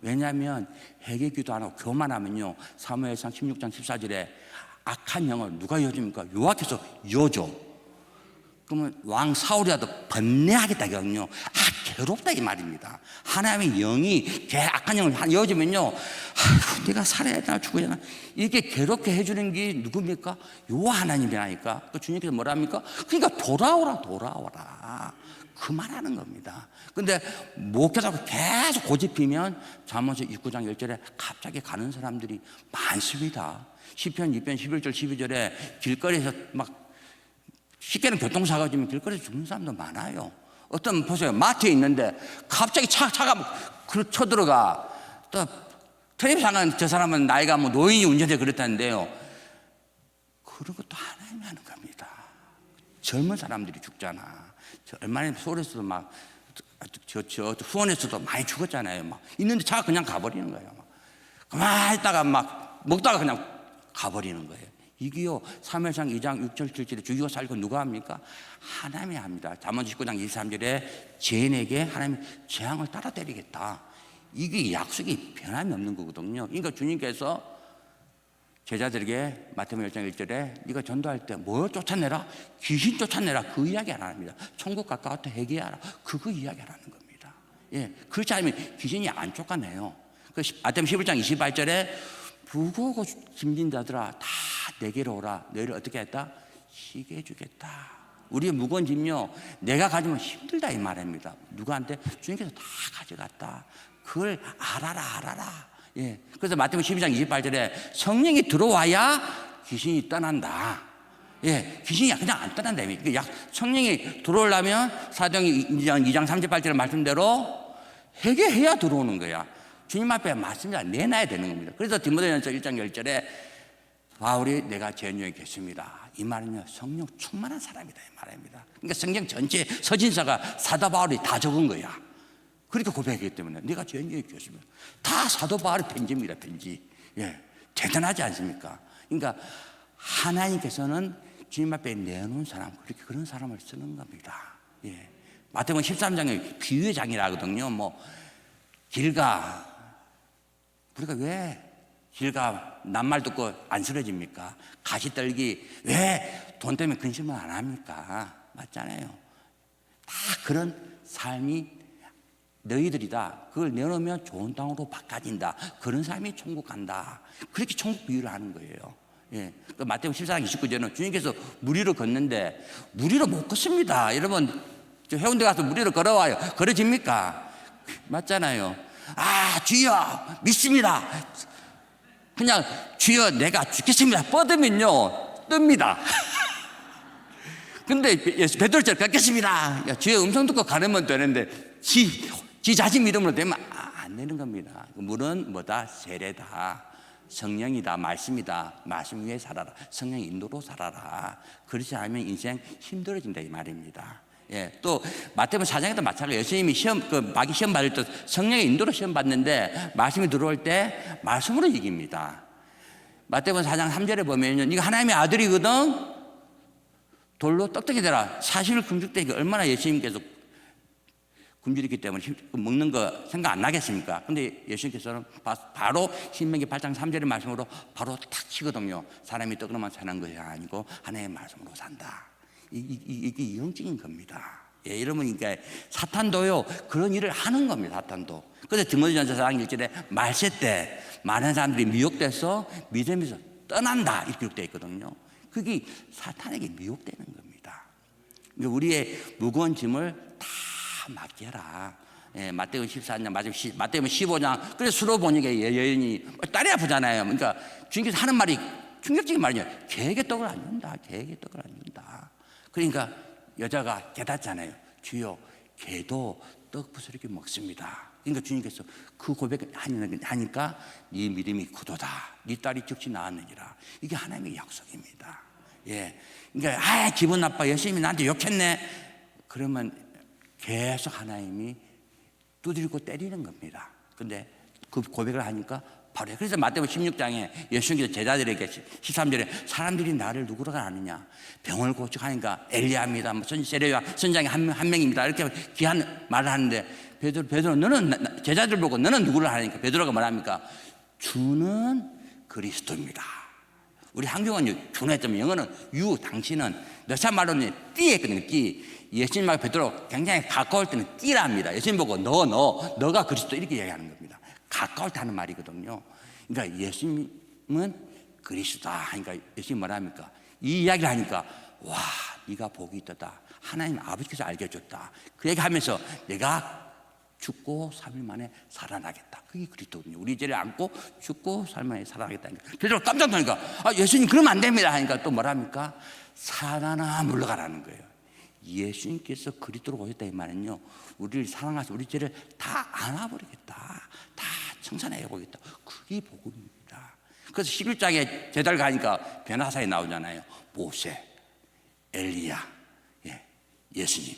왜냐하면 회개 기도 안 하고 교만하면요, 사무엘상 16장 14절에 악한 영을 누가 이어줍니까? 여호와께서 이어줘. 그러면 왕 사울이라도 번뇌하겠다 이거든요. 괴롭다 이 말입니다. 하나님의 영이 악한 영을 이어주면요, 내가 살아야 되나 죽어야 되나 이렇게 괴롭게 해주는 게 누굽니까? 요 하나님이라니까. 그 주님께서 뭐라 합니까? 그러니까 돌아오라. 그 말하는 겁니다. 근데 목회자고 계속 고집피면 잠언서 29장 10절에 갑자기 가는 사람들이 많습니다. 시편 2편 11절 12절에 길거리에서 막 쉽게는 교통사고가 지면 길거리에서 죽는 사람도 많아요. 어떤 보세요. 마트에 있는데 갑자기 차가 쳐들어가. 또 트램상은 저 사람은 나이가 뭐 노인이 운전해 그렇다는데요. 그런 것도 하나님이 하는 겁니다. 젊은 사람들이 죽잖아. 얼마나 서울에서도 막 수원에서도 많이 죽었잖아요. 막 있는데 차가 그냥 가버리는 거예요. 막 가만히 있다가 막 먹다가 그냥 가버리는 거예요. 이게요, 사무엘상 2장 6절 7절에 죽이고 살고 누가 합니까? 하나님이 합니다. 잠언서 19장 23절에 죄인에게 하나님이 재앙을 따라 때리겠다. 이게 약속이 변함이 없는 거거든요. 그러니까 주님께서 제자들에게 마태복음 10장 1절에 네가 전도할 때 뭘 쫓아내라? 귀신 쫓아내라. 그 이야기 안 합니다. 천국 가까웠다 회개하라. 그거 이야기 안 하는 겁니다. 예, 그렇지 않으면 귀신이 안 쫓아내요. 마태복음 11장 28절에 부고고 짐진 자들아 다 내게로 오라. 너희를 어떻게 했다? 쉬게 해주겠다. 우리의 무거운 짐요 내가 가지면 힘들다 이 말입니다. 누구한테? 주님께서 다 가져갔다. 그걸 알아라. 예. 그래서 마태복음 12장 28절에 성령이 들어와야 귀신이 떠난다. 예. 귀신이 그냥 안 떠난다. 성령이 들어오려면 사도행전 2장 38절 말씀대로 회개해야 들어오는 거야. 주님 앞에 말씀을 내놔야 되는 겁니다. 그래서 디모데전서 1장 10절에 바울이 내가 제인중에 계십니다. 이 말은요 성령 충만한 사람이다 이 말입니다. 그러니까 성경 전체 서신서가 사도 바울이 다 적은 거야. 그렇게 고백했기 때문에 내가 제인중에 계십니다. 다 사도 바울의 편지입니다. 편지. 예, 대단하지 않습니까? 그러니까 하나님께서는 주님 앞에 내놓은 사람, 그렇게 그런 사람을 쓰는 겁니다. 예, 마태복음 13장에 비유의 장이라 하거든요. 뭐 길가, 우리가 왜 길가 낱말 듣고 안 쓰러집니까? 가시떨기 왜 돈 때문에 근심을 안 합니까? 맞잖아요. 다 그런 삶이 너희들이다. 그걸 내놓으면 좋은 땅으로 바꿔진다. 그런 삶이 천국 간다. 그렇게 천국 비유를 하는 거예요. 예. 그 마태복음 14장 29절은 주님께서 무리로 걷는데 무리로 못 걷습니다. 여러분 해운대 가서 무리로 걸어와요. 걸어집니까? 맞잖아요. 아 주여 믿습니다. 그냥 주여 내가 죽겠습니다. 뻗으면요 뜹니다. 근데 베드로처럼 걷겠습니다. 주여 음성 듣고 가르면 되는데 지 자신 믿음으로 되면 안 되는 겁니다. 물은 뭐다? 세례다. 성령이다. 말씀이다. 말씀 위에 살아라. 성령 인도로 살아라. 그렇지 않으면 인생 힘들어진다 이 말입니다. 예, 또 마태복음 4장에도 마찬가지예요. 예수님이 마귀 시험 받을 때 성령의 인도로 시험 받는데 말씀이 들어올 때 말씀으로 이깁니다. 마태복음 4장 3절에 보면요, 네가 하나님의 아들이거든. 돌로 떡떡이 되라. 사실을 금죽되니까 얼마나 예수님께서 굶주렸기 때문에 먹는 거 생각 안 나겠습니까? 근데 예수님께서는 바로 신명기 8장 3절의 말씀으로 바로 탁 치거든요. 사람이 떡으로만 사는 것이 아니고 하나님의 말씀으로 산다. 이게 영적인 겁니다. 예, 여러분, 그러니까 사탄도요 그런 일을 하는 겁니다. 사탄도. 그래서 디모데전서 4장 1절에 말세 때 많은 사람들이 미혹돼서 믿음에서 떠난다 이렇게 기록되어 있거든요. 그게 사탄에게 미혹되는 겁니다. 그러니까 우리의 무거운 짐을 다 맡겨라. 예, 마태복음 14장, 마태복음 15장. 그래서 수로 보니까 여인이 딸이 아프잖아요. 그러니까 주님께서 하는 말이 충격적인 말이에요. 개에게 떡을 안 준다. 개에게 떡을 안 준다. 그러니까 여자가 깨닫잖아요. 주여, 개도 떡 부스러기 먹습니다. 그러니까 주님께서 그 고백을 하니까 네 믿음이 굳어다. 네 딸이 즉시 나았느니라. 이게 하나님의 약속입니다. 예, 그러니까 기분 나빠. 열심히 나한테 욕했네. 그러면 계속 하나님이 두드리고 때리는 겁니다. 근데 그 고백을 하니까 바로. 그래서 마태복음 16장에 예수님께서 제자들에게 13절에 사람들이 나를 누구로 아느냐, 병을 고치고 하니까 엘리야입니다, 세례요한 선장이 한 명입니다, 이렇게 귀한 말을 하는데 베드로 너는, 제자들 보고 너는 누구를 하니까 베드로가 뭐랍니까? 주는 그리스도입니다. 우리 한국어는 주는 했지만 영어는 유, 당신은, 너사 말로는 띠 했거든요. 띠. 예수님 말 베드로 굉장히 가까울 때는 띠랍니다. 예수님 보고 너가 그리스도 이렇게 얘기하는 겁니다. 가까울 때 하는 말이거든요. 그러니까 예수님은 그리스도다 하니까 예수님 뭐라 합니까? 이 이야기를 하니까 와, 네가 복이 있다. 하나님 아버지께서 알게 해줬다. 그 얘기하면서 내가 죽고 3일 만에 살아나겠다. 그게 그리스도거든요. 우리 죄를 안고 죽고 3일 만에 살아나겠다. 그래서 깜짝 놀라니까 예수님 그러면 안 됩니다 하니까 또 뭐랍니까? 살아나 물러가라는 거예요. 예수님께서 그리스도로 오셨다 이 말은요, 우리를 사랑하셔서 우리 죄를 다 안아버리겠다, 다 청산해 보겠다. 그게 복음입니다. 그래서 11장에 제달 가니까 변화사에 나오잖아요. 모세, 엘리야, 예수님.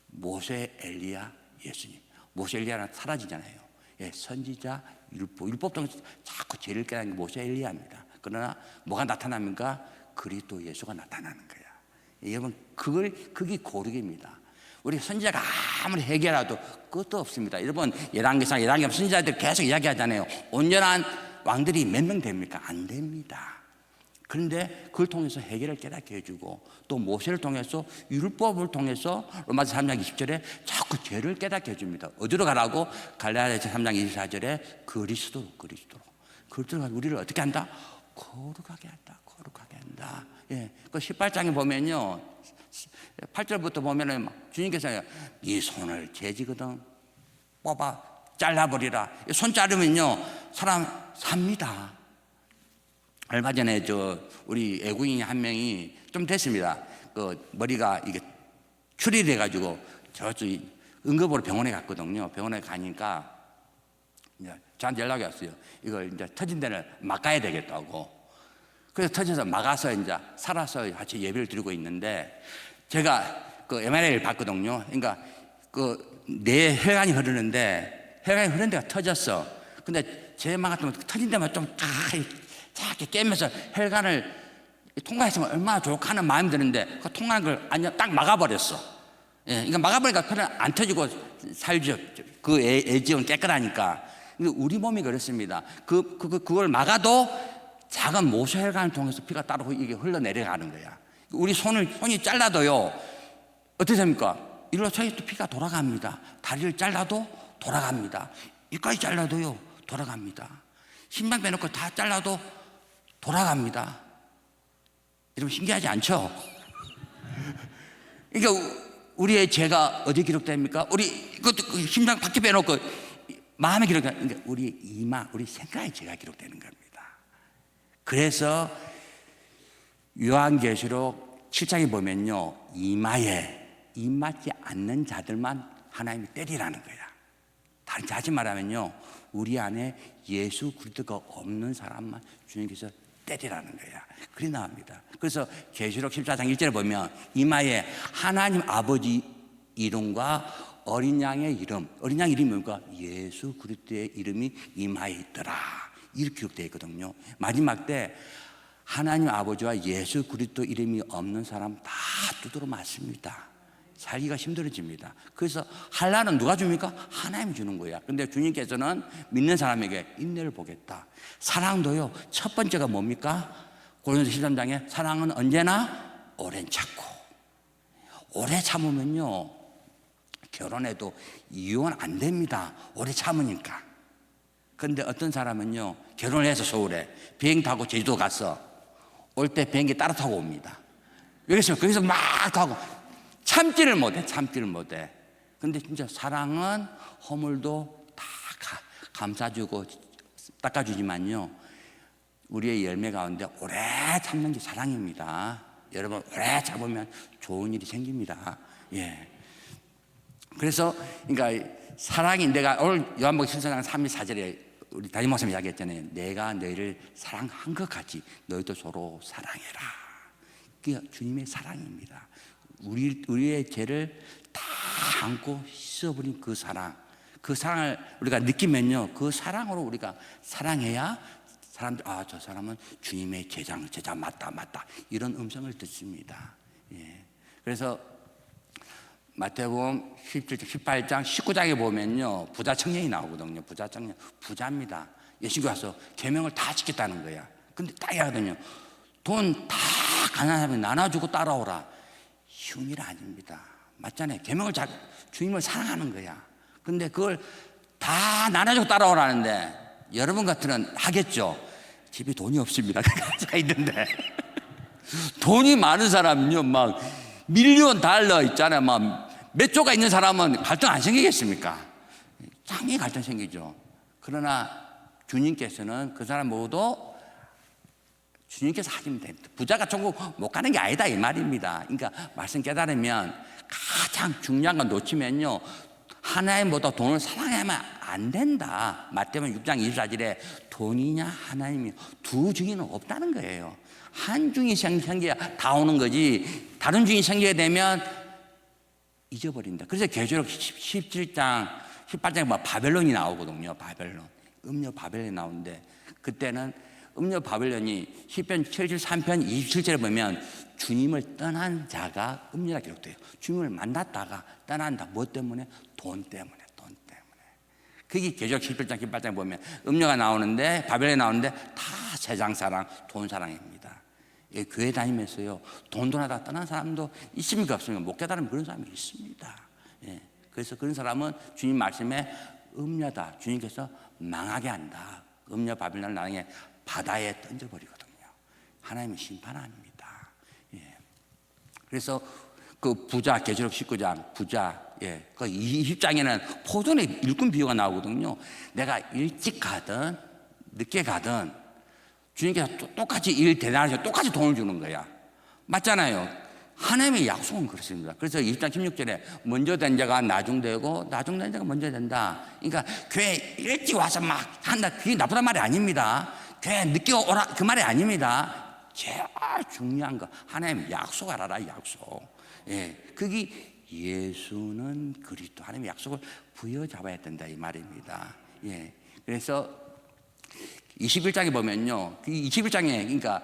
모세, 엘리야, 예수님. 모세, 엘리야는 사라지잖아요. 선지자, 율법 통해서 자꾸 죄를 깨닫는 게 모세, 엘리야입니다. 그러나 뭐가 나타납니까? 그리스도 예수가 나타나는 거야. 여러분, 그게 고르기입니다. 우리 선지자가 아무리 해결해도 끝도 없습니다. 여러분, 열왕기상 선지자들 계속 이야기하잖아요. 온전한 왕들이 몇 명 됩니까? 안 됩니다. 그런데 그걸 통해서 해결을 깨닫게 해주고, 또 모세를 통해서 율법을 통해서 로마서 3장 20절에 자꾸 죄를 깨닫게 해줍니다. 어디로 가라고? 갈라디아서 3장 24절에 그리스도로 가서 우리를 어떻게 한다? 거룩하게 한다. 그 18장에 보면요, 8절부터 보면은 주님께서 이 손을 재지거든 뽑아 잘라버리라. 손 자르면요 사람 삽니다. 얼마 전에 우리 애국인 한 명이 좀 됐습니다. 그 머리가 이게 출혈이 돼가지고 저쪽 응급으로 병원에 갔거든요. 병원에 가니까 저한테 연락이 왔어요. 이걸 이제 터진 데를 막아야 되겠다고. 그래서 터져서 막아서 이제 살아서 같이 예배를 드리고 있는데, 제가 그 MRI를 봤거든요. 그러니까 그 내 혈관이 흐르는데 혈관이 흐르는 데가 터졌어. 근데 제만 같으면 터진 데만 좀 작게 깨면서 혈관을 통과했으면 얼마나 좋을까 하는 마음이 드는데, 그 통과한 걸 딱 막아버렸어. 그러니까 막아버리니까 혈관 안 터지고 살죠. 그 애지은 깨끗하니까. 우리 몸이 그렇습니다. 그걸 막아도 작은 모세혈관을 통해서 피가 따로 이게 흘러내려가는 거야. 우리 손이 잘라도요, 어떻게 됩니까? 이리로 저기 또 피가 돌아갑니다. 다리를 잘라도 돌아갑니다. 이까지 잘라도요, 돌아갑니다. 심장 빼놓고 다 잘라도 돌아갑니다. 여러분, 신기하지 않죠? 그러니까 우리의 죄가 어디 기록됩니까? 그 심장 밖에 빼놓고 마음에 기록되는, 그러니까 우리 이마, 우리 생각의 죄가 기록되는 겁니다. 그래서 요한계시록 7장에 보면요, 이마에 입맞지 않는 자들만 하나님이 때리라는 거야. 다시 말하면요, 우리 안에 예수 그리스도가 없는 사람만 주님께서 때리라는 거야. 그리 나옵니다. 그래서 계시록 14장 1절에 보면 이마에 하나님 아버지 이름과 어린 양의 이름, 어린 양 이름이 뭔가? 예수 그리스도의 이름이 이마에 있더라, 이렇게 기록되어 있거든요. 마지막 때 하나님 아버지와 예수 그리스도 이름이 없는 사람 다 두드러 맞습니다. 살기가 힘들어집니다. 그래서 한란은 누가 줍니까? 하나님이 주는 거야. 근데 주님께서는 믿는 사람에게 인내를 보겠다. 사랑도요, 첫 번째가 뭡니까? 고린도서 13장에 사랑은 언제나 오랜 참고. 오래 참으면요, 결혼해도 이혼 안 됩니다. 오래 참으니까. 그런데 어떤 사람은요, 결혼을 해서 서울에 비행 타고 제주도 갔어. 올 때 비행기 따라 타고 옵니다. 여기서 거기서 막 가고 참지를 못해. 근데 진짜 사랑은 허물도 다 감싸주고 닦아주지만요, 우리의 열매 가운데 오래 참는 게 사랑입니다. 여러분, 오래 참으면 좋은 일이 생깁니다. 그래서 그러니까 사랑이, 내가 오늘 요한복음 14장 34절에 우리 담임 목사님 이야기했잖아요. 내가 너희를 사랑한 것 같이 너희도 서로 사랑해라. 그게 주님의 사랑입니다. 우리의 죄를 다 안고 씻어버린 그 사랑을 우리가 느끼면요, 그 사랑으로 우리가 사랑해야 사람들, 저 사람은 주님의 제자 맞다 이런 음성을 듣습니다. 그래서 마태복음 18장 19장에 보면요, 부자 청년이 나오거든요. 부자 청년, 부자입니다. 예수님이 와서 계명을 다 지켰다는 거야. 근데 딱 하거든요. 돈 다 가난한 사람이 나눠주고 따라오라. 쉬운 일 아닙니다. 맞잖아요. 계명을 주님을 사랑하는 거야. 근데 그걸 다 나눠주고 따라오라는데, 여러분 같으면 하겠죠. 집에 돈이 없습니다. 가자 있는데 돈이 많은 사람은요, 막 밀리언 달러 있잖아요. 몇 조가 있는 사람은 갈등 안 생기겠습니까? 당연히 갈등 생기죠. 그러나 주님께서는 그 사람 모두 주님께서 하시면 됩니다. 부자가 천국 못 가는 게 아니다 이 말입니다. 그러니까 말씀 깨달으면 가장 중요한 건 놓치면요, 하나님보다 돈을 사랑하면 안 된다. 마태복음 6장 24절에 돈이냐 하나님이냐 두 중에는 없다는 거예요. 한 중이 생겨야 다 오는 거지, 다른 중이 생기게 되면 잊어버린다. 그래서 계시록 17장 18장에 바벨론이 나오거든요. 바벨론, 음녀 바벨론이 나오는데, 그때는 음녀 바벨론이 시편 73편 27절에 보면 주님을 떠난 자가 음녀라 기록돼요. 주님을 만났다가 떠난다. 뭐 때문에? 돈 때문에. 그게 계시록 17장 18장에 보면 음녀가 나오는데, 바벨론이 나오는데 다 세상 사랑, 돈 사랑입니다. 예, 교회 다니면서요, 돈하다 떠난 사람도 있습니까 없습니까? 못 깨달으면 그런 사람이 있습니다. 예, 그래서 그런 사람은 주님 말씀에 음녀다. 주님께서 망하게 한다. 음녀 바벨론을 나중에 바다에 던져버리거든요. 하나님의 심판합니다. 예. 그래서 그 부자, 계시록 19장 부자, 예, 그 20장에는 포도원의 일꾼 비유가 나오거든요. 내가 일찍 가든 늦게 가든 주님께서 똑같이 일 대단하셔서 똑같이 돈을 주는 거야. 맞잖아요. 하나님의 약속은 그렇습니다. 그래서 20장 16절에 먼저 된 자가 나중되고 나중된 자가 먼저 된다. 그러니까 교회 일찍 와서 막 한다, 그게 나쁘단 말이 아닙니다. 교회 늦게 오라, 그 말이 아닙니다. 제일 중요한 거 하나님의 약속 알아라. 약속. 예, 그게 예수는 그리스도, 하나님의 약속을 부여잡아야 된다 이 말입니다. 예, 그래서 21장에 보면요, 21장에 그러니까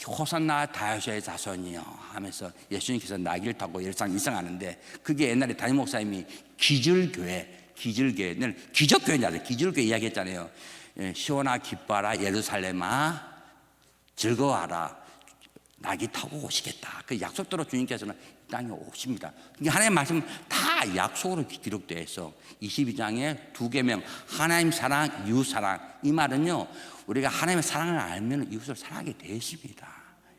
호산나 다윗의 자손이요 하면서 예수님께서 나귀를 타고 예루살렘 이상하는데, 그게 옛날에 담임 목사님이 기절교회는 기적교회냐, 기절교회 이야기했잖아요. 예, 시온아 기뻐하라, 예루살렘아 즐거워하라, 나귀 타고 오시겠다. 그 약속대로 주님께서는 이 땅에 오십니다. 하나님의 말씀 다 약속으로 기록되어 있어. 22장에 두 계명, 하나님 사랑, 이웃 사랑. 이 말은요, 우리가 하나님의 사랑을 알면 이웃을 사랑하게 되어 있습니다.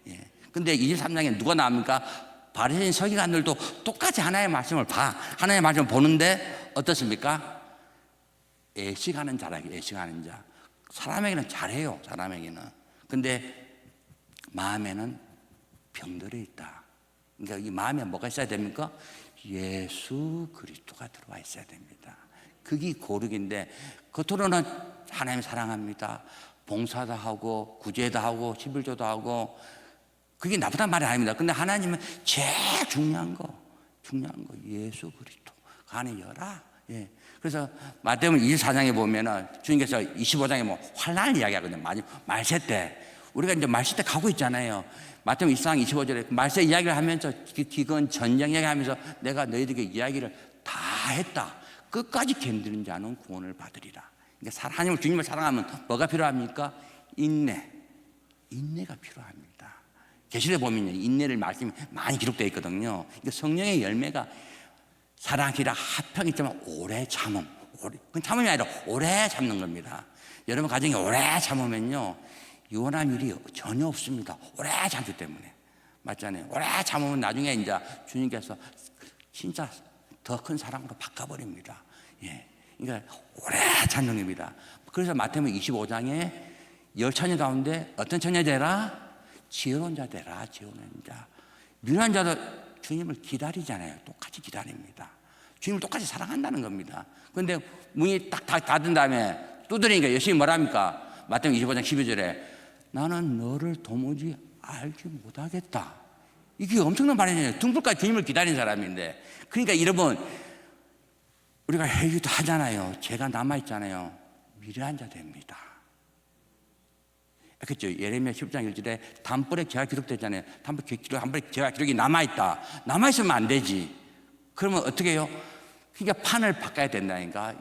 예. 근데 23장에 누가 나옵니까? 바리새인 서기관들도 똑같이 하나님의 말씀을 하나님의 말씀을 보는데 어떻습니까? 애식하는 자라, 애식하는 자. 사람에게는 잘해요, 사람에게는. 근데 마음에는 병들어 있다. 그러니까 이 마음에 뭐가 있어야 됩니까? 예수 그리스도가 들어와 있어야 됩니다. 그게 고르기인데, 겉으로는 하나님 사랑합니다, 봉사도 하고 구제도 하고 11조도 하고, 그게 나쁘단 말이 아닙니다. 근데 하나님은 제일 중요한 거 예수 그리스도 안에 열아. 예. 그래서 마태복음 24장에 보면은 주님께서 25장에 뭐 환난을 이야기하거든요. 말세 때 우리가 이제 말세 때 가고 있잖아요. 마태복음 24장 25절에 말세 이야기를 하면서 기근 전쟁 이야기하면서 내가 너희들에게 이야기를 다 했다. 끝까지 견디는 자는 구원을 받으리라. 그러니까 하나님을, 주님을 사랑하면 뭐가 필요합니까? 인내가 필요합니다. 계시록에 보면 인내를 말씀이 많이 기록되어 있거든요. 그러니까 성령의 열매가 사랑이라 화평이 있지만 오래 참음. 그건 참음이 아니라 오래 참는 겁니다. 여러분 가정에 오래 참으면요, 유언한 일이 전혀 없습니다. 오래 참기 때문에. 맞잖아요. 오래 참으면 나중에 이제 주님께서 진짜 더 큰 사랑으로 바꿔버립니다. 예. 그러니까 오래 참는 겁니다. 그래서 마태복음 25장에 10처녀 가운데 어떤 처녀 되라? 지혜로운 자 되라. 지혜로운 자. 미련한 자도 주님을 기다리잖아요. 똑같이 기다립니다. 주님을 똑같이 사랑한다는 겁니다. 그런데 문이 딱 닫은 다음에 두드리니까 열심히 뭐랍니까? 마태복음 25장 12절에 나는 너를 도무지 알지 못하겠다. 이게 엄청난 말이잖아요. 등불까지 주님을 기다린 사람인데. 그러니까 여러분, 우리가 회개도 하잖아요. 죄가 남아있잖아요. 미련한 자 됩니다. 그렇죠. 예레미야 10장 1절에 단벌에 죄가 기록되잖아요. 단벌에 죄가 기록이 남아있다. 남아있으면 안 되지. 그러면 어떻게 해요? 그러니까 판을 바꿔야 된다니까.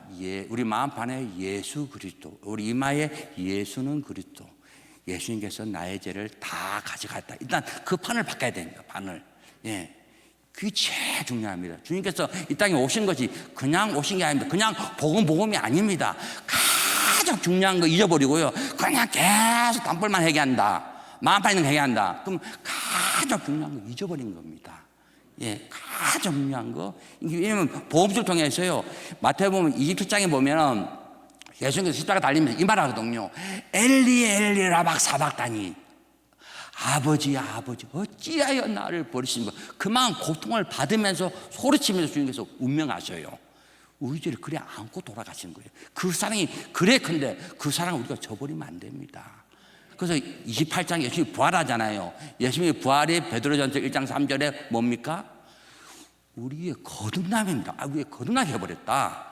우리 마음판에 예수 그리스도, 우리 이마에 예수는 그리스도. 예수님께서 나의 죄를 다 가져갔다. 일단 그 판을 바꿔야 됩니다. 판을. 예. 그게 제일 중요합니다. 주님께서 이 땅에 오신 것이 그냥 오신 게 아닙니다. 그냥 복음이 아닙니다. 가장 중요한 거 잊어버리고요, 그냥 계속 단벌만 회개한다, 마음판에 있는 거 회개한다. 그럼 가장 중요한 거 잊어버린 겁니다. 예, 가장 중요한 거. 왜냐면 복음서를 통해서요. 마태복음 27장에 보면은 예수님께서 십자가 달리면서 이 말 하거든요. 엘리 엘리 라박 사박다니. 아버지 아버지 어찌하여 나를 버리시는가. 그만 고통을 받으면서 소리치면서 주님께서 운명하셔요. 우리들을 그래 안고 돌아가신 거예요. 그 사랑이 그래 큰데 그 사랑을 우리가 저버리면 안 됩니다. 그래서 28장 예수님이 부활하잖아요. 예수님이 부활이 베드로전서 1장 3절에 뭡니까? 우리의 거듭남입니다. 우리의 거듭나게 해버렸다.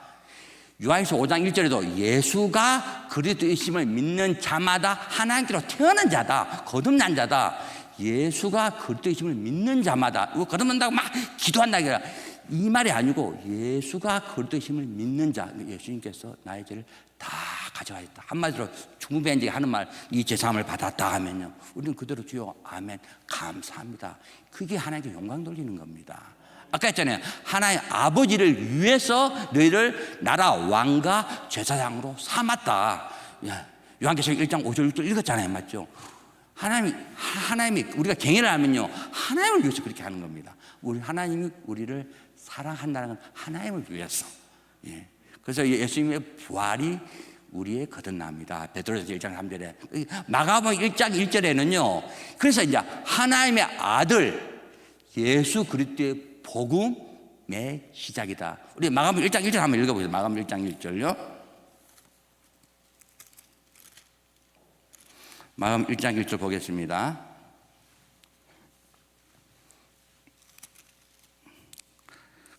요한일서 5장 1절에도 예수가 그리스도이심을 믿는 자마다 하나님께로 태어난 자다. 거듭난 자다. 예수가 그리스도이심을 믿는 자마다. 이거 거듭난다고 막 기도한다. 이 말이 아니고 예수가 그리스도이심을 믿는 자. 예수님께서 나의 죄를 다 가져가셨다. 한마디로 중부변직이 하는 말, 이 제사함을 받았다 하면요, 우리는 그대로 주여 아멘 감사합니다. 그게 하나님께 영광 돌리는 겁니다. 아까 했잖아요. 하나님 아버지를 위해서 너희를 나라 왕과 제사장으로 삼았다. 요한계시록 1장 5절 6절 읽었잖아요. 맞죠? 하나님이 우리가 경외를 하면요, 하나님을 위해서 그렇게 하는 겁니다. 하나님이 우리를 사랑한다는 건 하나님을 위해서. 예. 그래서 예수님의 부활이 우리의 거듭납니다. 베드로전서 1장 3절에. 마가복음 1장 1절에는요. 그래서 이제 하나님의 아들 예수 그리스도의 복음의 시작이다. 우리 마가복음 1장 1절 한번 읽어보세요. 마가복음 1장 1절요. 마가복음 1장 1절 보겠습니다.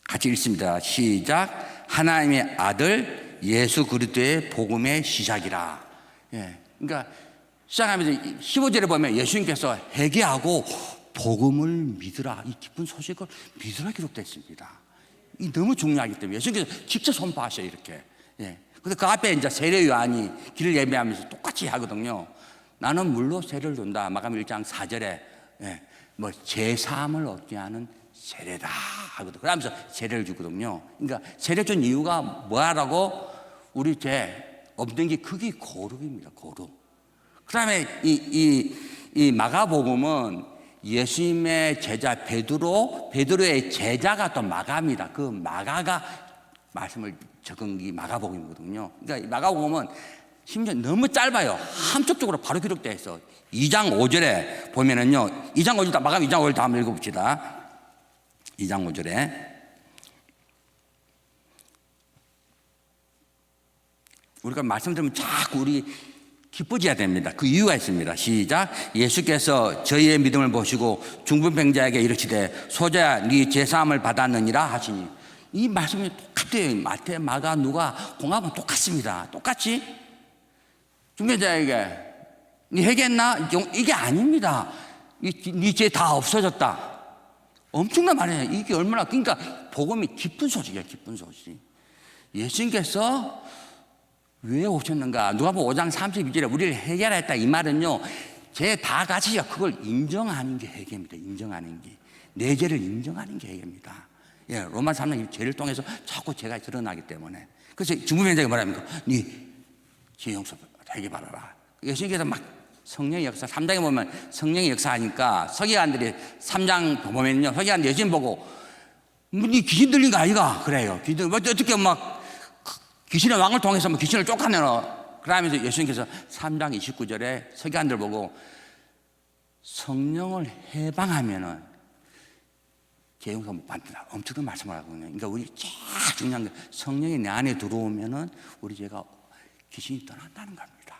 같이 읽습니다. 시작. 하나님의 아들 예수 그리스도의 복음의 시작이라. 예, 그러니까 시작하면서 15절에 보면 예수님께서 회개하고 복음을 믿으라, 이 기쁜 소식을 믿으라 기록되어 있습니다. 이 너무 중요하기 때문에 예수님께서 직접 선포하셔요, 이렇게. 예. 근데 그 앞에 이제 세례 요한이 길을 예배하면서 똑같이 하거든요. 나는 물로 세례를 준다. 마가복음 1장 4절에 예, 뭐 제사함을 얻게 하는 세례다 하거든요. 그러면서 세례를 주거든요. 그러니까 세례 준 이유가 뭐라고? 우리 죄 없는 게 그게 거룩입니다. 거룩. 그다음에 이 마가복음은 예수님의 제자 베드로의 제자가 또 마가입니다. 그 마가가 말씀을 적은 게 마가복음이거든요. 그러니까 이 마가복음은 심지어 너무 짧아요. 함축적으로 바로 기록되어 있어. 2장 5절에 보면은요. 2장 5절 마가복음 2장 5절 다 한번 읽어봅시다. 2장 5절에 우리가 말씀 들으면 자꾸 우리 기뻐져야 됩니다. 그 이유가 있습니다. 시작. 예수께서 저희의 믿음을 보시고 중풍병자에게 이르시되 소자야 네 제사함을 받았느니라 하시니, 이 말씀이 똑같아요. 마태, 마가, 누가, 공합은 똑같습니다. 똑같이 중풍병자에게 네 회개했나? 이게 아닙니다. 네 죄 다 없어졌다. 엄청난 말이에요. 이게 얼마나, 그러니까 복음이 기쁜 소식이에요. 기쁜 소식. 예수님께서 왜 오셨는가? 누가복음 5장 32절에 우리를 해결했다. 이 말은요, 죄 다 가지가 그걸 인정하는 게 회개입니다. 인정하는 게. 내 죄를 인정하는 게 회개입니다. 예, 로마 3장 죄를 통해서 자꾸 죄가 드러나기 때문에. 그래서 중부변자가 뭐랍니까? 네 죄 용서 회개 받아라. 예수님께서 막 성령의 역사, 3장에 보면 성령의 역사하니까 서기관들이 3장 보면요, 서기관 예수님 보고 뭐 네 귀신 들린 거 아이가? 그래요. 귀신 뭐 어떻게 막 귀신의 왕을 통해서 뭐 귀신을 쫓아내라. 그러면서 예수님께서 3장 29절에 서기관들 보고 성령을 해방하면은 죄 용서 못 받는다. 엄청난 말씀을 하거든요. 그러니까 우리 제일 중요한 게 성령이 내 안에 들어오면은 우리 죄가 귀신이 떠난다는 겁니다.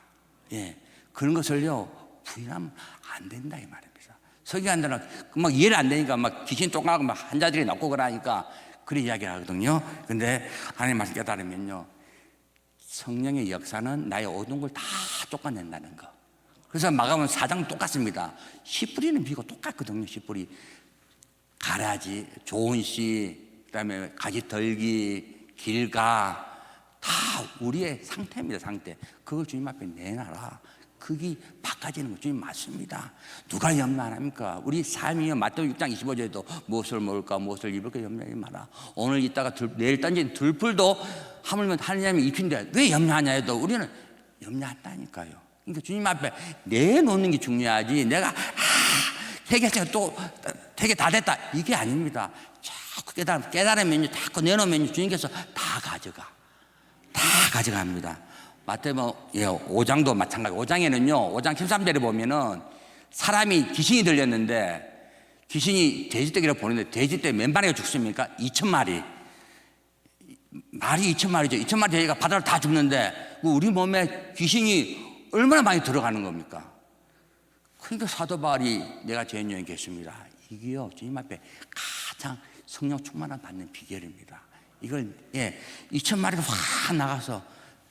예. 그런 것을요, 부인하면 안 된다, 이 말입니다. 서기관들은 막 이해를 안 되니까 막 귀신 쫓아가고 막 환자들이 낫고 그러니까 그런 이야기를 하거든요. 근데 하나님 말씀 깨달으면요, 성령의 역사는 나의 어두운 걸 다 쫓아낸다는 거. 그래서 마가복음 4장 똑같습니다. 씨 뿌리는 비가 똑같거든요. 씨 뿌리. 가라지, 좋은 씨, 그다음에 가지 덜기, 길가, 다 우리의 상태입니다. 상태. 그걸 주님 앞에 내놔라. 그게 바꿔지는 거 주님 맞습니다. 누가 염려 안 합니까? 우리 삶이요, 마태복음 6장 25절에도 무엇을 먹을까 무엇을 입을까 염려하지 마라. 오늘 있다가 내일 던진 들풀도 하물며 하느님이 입힌데 왜 염려하냐 해도 우리는 염려한다니까요. 그러니까 주님 앞에 내놓는 게 중요하지. 내가 회개했으니까 또 회개 다 됐다. 이게 아닙니다. 자꾸 깨달으면요, 자꾸 내놓으면 주님께서 다 가져갑니다. 마태복음 5장도 마찬가지. 5장에는요, 5장 13절에 보면은 사람이 귀신이 들렸는데 귀신이 돼지떼기를 보는데 돼지떼 몇 마리가 죽습니까? 2,000마리. 말이 2,000마리죠. 2,000마리 돼지가 바다로 다 죽는데 우리 몸에 귀신이 얼마나 많이 들어가는 겁니까? 그러니까 사도 바울이 내가 죄인 중에 있겠습니다. 이게요, 주님 앞에 가장 성령 충만함 받는 비결입니다. 이걸 2,000마리로 확 나가서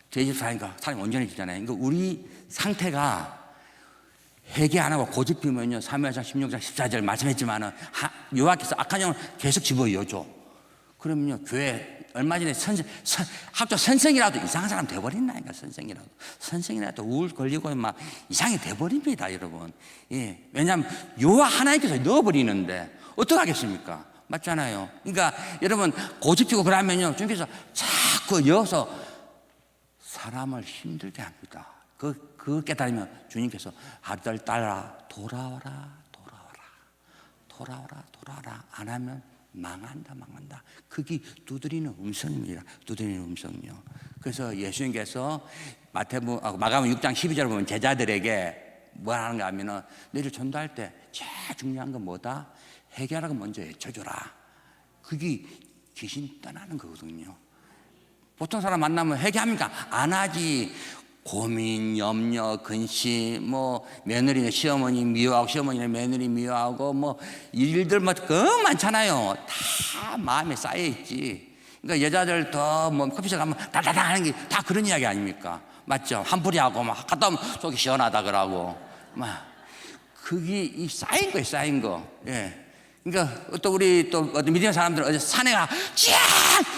돼지 사니까 사람이 온전해지잖아요. 그러니까 우리 상태가 회개 안 하고 고집피면요, 사무엘상 16장 14절 말씀했지만은 여호와께서 악한 영을 계속 집어이어줘. 그러면요, 교회 얼마 전에 학교 선생이라도 이상한 사람 돼버린다니까. 선생이라도 우울 걸리고 막 이상이 돼버립니다, 여러분. 왜냐하면 여호와 하나님께서 넣어버리는데 어떡하겠습니까? 맞잖아요. 그러니까 여러분 고집피고 그러면요, 주님께서 자꾸 이어서 사람을 힘들게 합니다. 그걸 깨달으면 주님께서 아들 딸아 돌아와라. 안 하면 망한다. 그게 두드리는 음성입니다. 두드리는 음성이요. 그래서 예수님께서 마가복음 6장 12절을 보면 제자들에게 뭐 하는가 하면은 너희를 전도할 때 제일 중요한 건 뭐다? 회개하라고 먼저 외쳐줘라. 그게 귀신 떠나는 거거든요. 보통 사람 만나면 회개합니까? 안 하지. 고민, 염려, 근심, 며느리는 시어머니 미워하고 시어머니는 며느리 미워하고 일들 너무 많잖아요. 다 마음에 쌓여 있지. 그러니까 여자들 더 커피숍 가면 다다다 하는 게 다 그런 이야기 아닙니까? 맞죠? 한풀이하고 갔다 오면 속이 시원하다 그러고 그게 쌓인 거예요, 쌓인 거. 예. 그러니까 우리 어떤 믿는 사람들은 어제 산에 가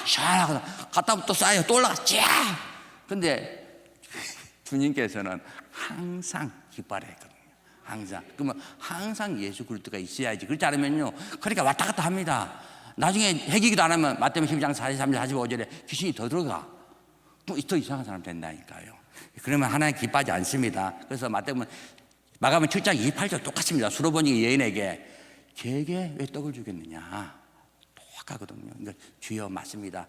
시원하고 갔다 오면 또 쌓여 또 올라가 근데 주님께서는 항상 기뻐하라 했거든요. 항상. 그러면 항상 예수 그리스도가 있어야지. 그렇지 않으면요, 그러니까 왔다 갔다 합니다. 나중에 회개기도 안 하면 마태복음 12장 43절 45절에 귀신이 더 들어가. 더 이상한 사람 된다니까요. 그러면 하나님 기뻐하지 않습니다. 그래서 마가복음 7장 28절 똑같습니다. 수로보니 여인에게 개에게 왜 떡을 주겠느냐, 똑같거든요. 그러니까 주여 맞습니다.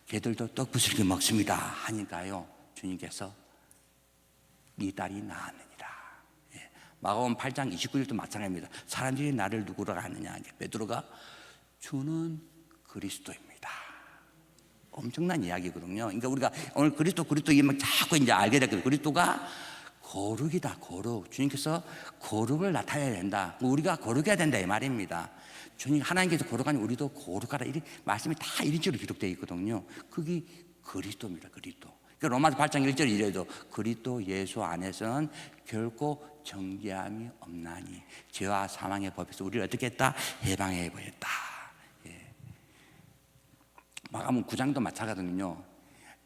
개들도 떡 부스러기 먹습니다 하니까요, 주님께서 네 딸이 나았느니라. 마가복음 8장 29절도 마찬가지입니다. 사람들이 나를 누구라 하느냐, 베드로가 주는 그리스도입니다. 엄청난 이야기거든요. 그러니까 우리가 오늘 그리스도 이만 자꾸 이제 알게 됐거든요. 그리스도가 거룩이다, 거룩. 주님께서 거룩을 나타내야 된다. 우리가 거룩해야 된다, 이 말입니다. 주님 하나님께서 거룩하니 우리도 거룩하라. 이 말씀이 다 1인칭으로 기록되어 있거든요. 그게 그리스도입니다, 그리스도. 그러니까 로마서 8장 1절 이래도 그리스도 예수 안에서는 결코 정죄함이 없나니 죄와 사망의 법에서 우리를 어떻게 했다? 해방해 버렸다. 마가복음 9장도 마찬가지거든요.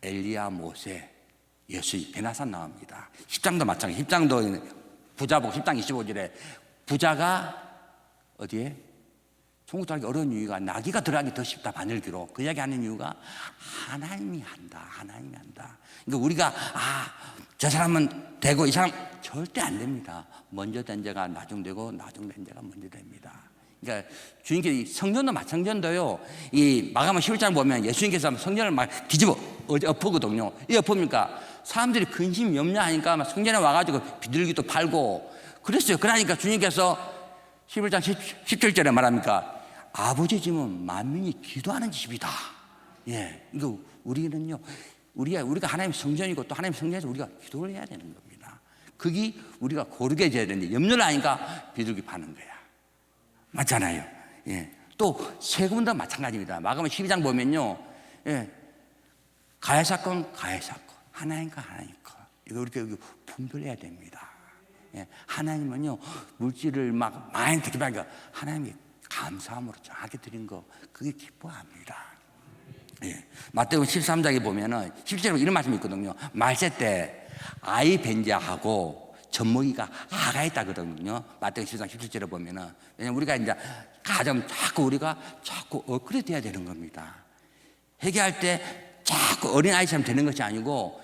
엘리야, 모세, 예수, 베나산 나옵니다. 10장도 마찬가지. 10장도 부자복 10장 25절에 부자가 어디에? 천국 들어가기 어려운 이유가 나귀가 들어가기 더 쉽다, 바늘기로. 그 이야기 하는 이유가 하나님이 한다. 그러니까 우리가 저 사람은 되고 이 사람 절대 안 됩니다. 먼저 된 자가 나중되고 나중된 자가 먼저 됩니다. 그러니까 주님께서 성전도 마찬가지인데요, 이 마가복음 11장 보면 예수님께서 성전을 막 뒤집어 엎으거든요. 이 엎으니까 사람들이 근심 염려하니까 막 성전에 와가지고 비둘기도 팔고 그랬어요. 그러니까 주님께서 11장 17절에 말합니까? 아버지 집은 만민이 기도하는 집이다. 이거 우리는요, 우리가 하나님 성전이고 또 하나님 성전에서 우리가 기도를 해야 되는 겁니다. 그게 우리가 거룩해져야 되는데 염려를 하니까 비둘기 파는 거야. 맞잖아요. 또 세금도 마찬가지입니다. 마가복음 12장 보면요, 가해 사건, 하나님과 하나님 거. 이거 우리가 분별해야 됩니다. 하나님은요, 물질을 막 많이 드리니까 하나님이 감사함으로 정확히 드린 거, 그게 기뻐합니다. 마태복음 13장에 보면은 17절에 이런 말씀이 있거든요. 말세 때 아이 벤자하고 젖먹이가 하가했다 그러거든요. 마태복음 13장 17절에 보면은. 왜냐면 우리가 이제 가정 우리가 자꾸 업그레이드 해야 되는 겁니다. 회개할 때 자꾸 어린아이처럼 되는 것이 아니고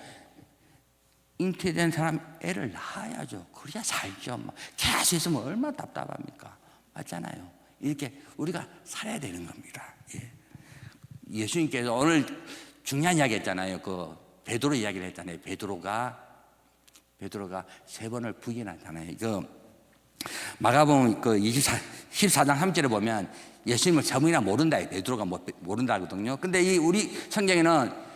잉태된 사람 애를 낳아야죠. 그래야 살죠. 계속 있으면 얼마나 답답합니까? 맞잖아요. 이렇게 우리가 살아야 되는 겁니다. 예수님께서 오늘 중요한 이야기 했잖아요. 그 베드로 이야기를 했잖아요. 베드로가 3번을 부인하잖아요. 마가복음 14장 3절에 보면 예수님을 3번이나 모른다. 베드로가 모른다 하거든요. 근데 이 우리 성경에는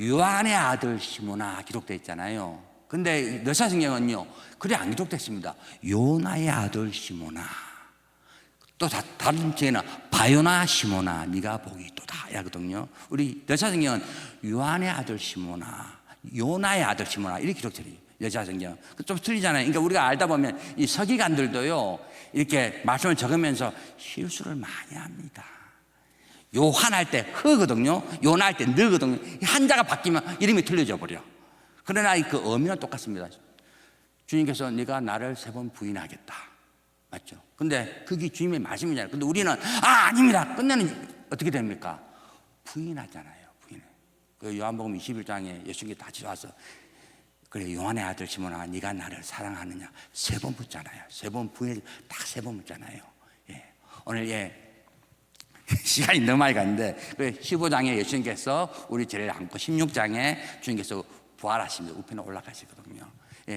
요한의 아들 시몬아 기록되어 있잖아요. 근데 여사 성경은요, 그래 안 기록됐습니다. 요나의 아들 시몬아. 또 다른 책에는 바요나 시몬아 네가 복이 있도다 하거든요. 우리 여사 성경은 요한의 아들 시몬아, 요나의 아들 시몬아 이렇게 기록되어 있어요. 여자 성경 좀 틀리잖아요. 그러니까 우리가 알다 보면 이 서기관들도요 이렇게 말씀을 적으면서 실수를 많이 합니다. 요한 할 때 흐거든요. 요나 할 때 느거든요. 한자가 바뀌면 이름이 틀려져 버려. 그러나 그 의미는 똑같습니다. 주님께서 네가 나를 3번 부인하겠다, 맞죠? 근데 그게 주님의 말씀이잖아요. 근데 우리는 아닙니다. 끝내는 어떻게 됩니까? 부인하잖아요. 부인해. 그 요한복음 21장에 예수님께 다시 와서 그래 요한의 아들 시몬아 네가 나를 사랑하느냐 3번 묻잖아요. 3번 부인해 딱 3번 묻잖아요. 오늘 시간이 너무 많이 갔는데 15장에 예수님께서 우리 죄를 안고 16장에 주님께서 부활하시면서 우편에 올라가시거든요.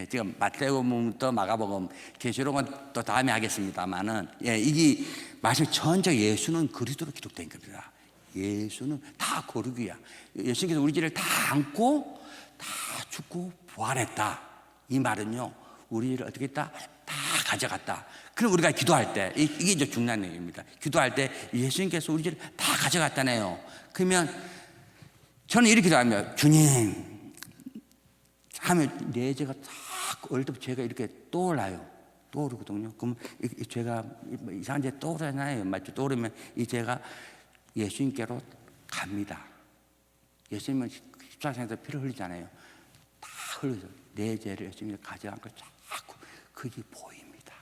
지금 마태복음부터 마가복음, 계시록은 또 다음에 하겠습니다만은 이게 말씀 전적 예수는 그리스도로 기록된 겁니다. 예수는 다 거룩이야. 예수님께서 우리 죄를 다 안고 다 죽고 부활했다. 이 말은요, 우리 죄를 어떻게 했다? 다 가져갔다. 그럼 우리가 기도할 때 이게 이제 중요한 내용입니다. 기도할 때 예수님께서 우리 죄를 다 가져갔다네요. 그러면 저는 이렇게 기도합니다. 주님 하면 내 죄가 딱 어릴 때부터 죄가 이렇게 떠올라요. 떠오르거든요. 그럼 이 죄가 이상한 죄 떠오르잖아요. 맞죠? 떠오르면 이 죄가 예수님께로 갑니다. 예수님은 십자가에서 피를 흘리잖아요. 다 흘려서 내 죄를 예수님이 가져간 걸 자꾸 그게 보입니다.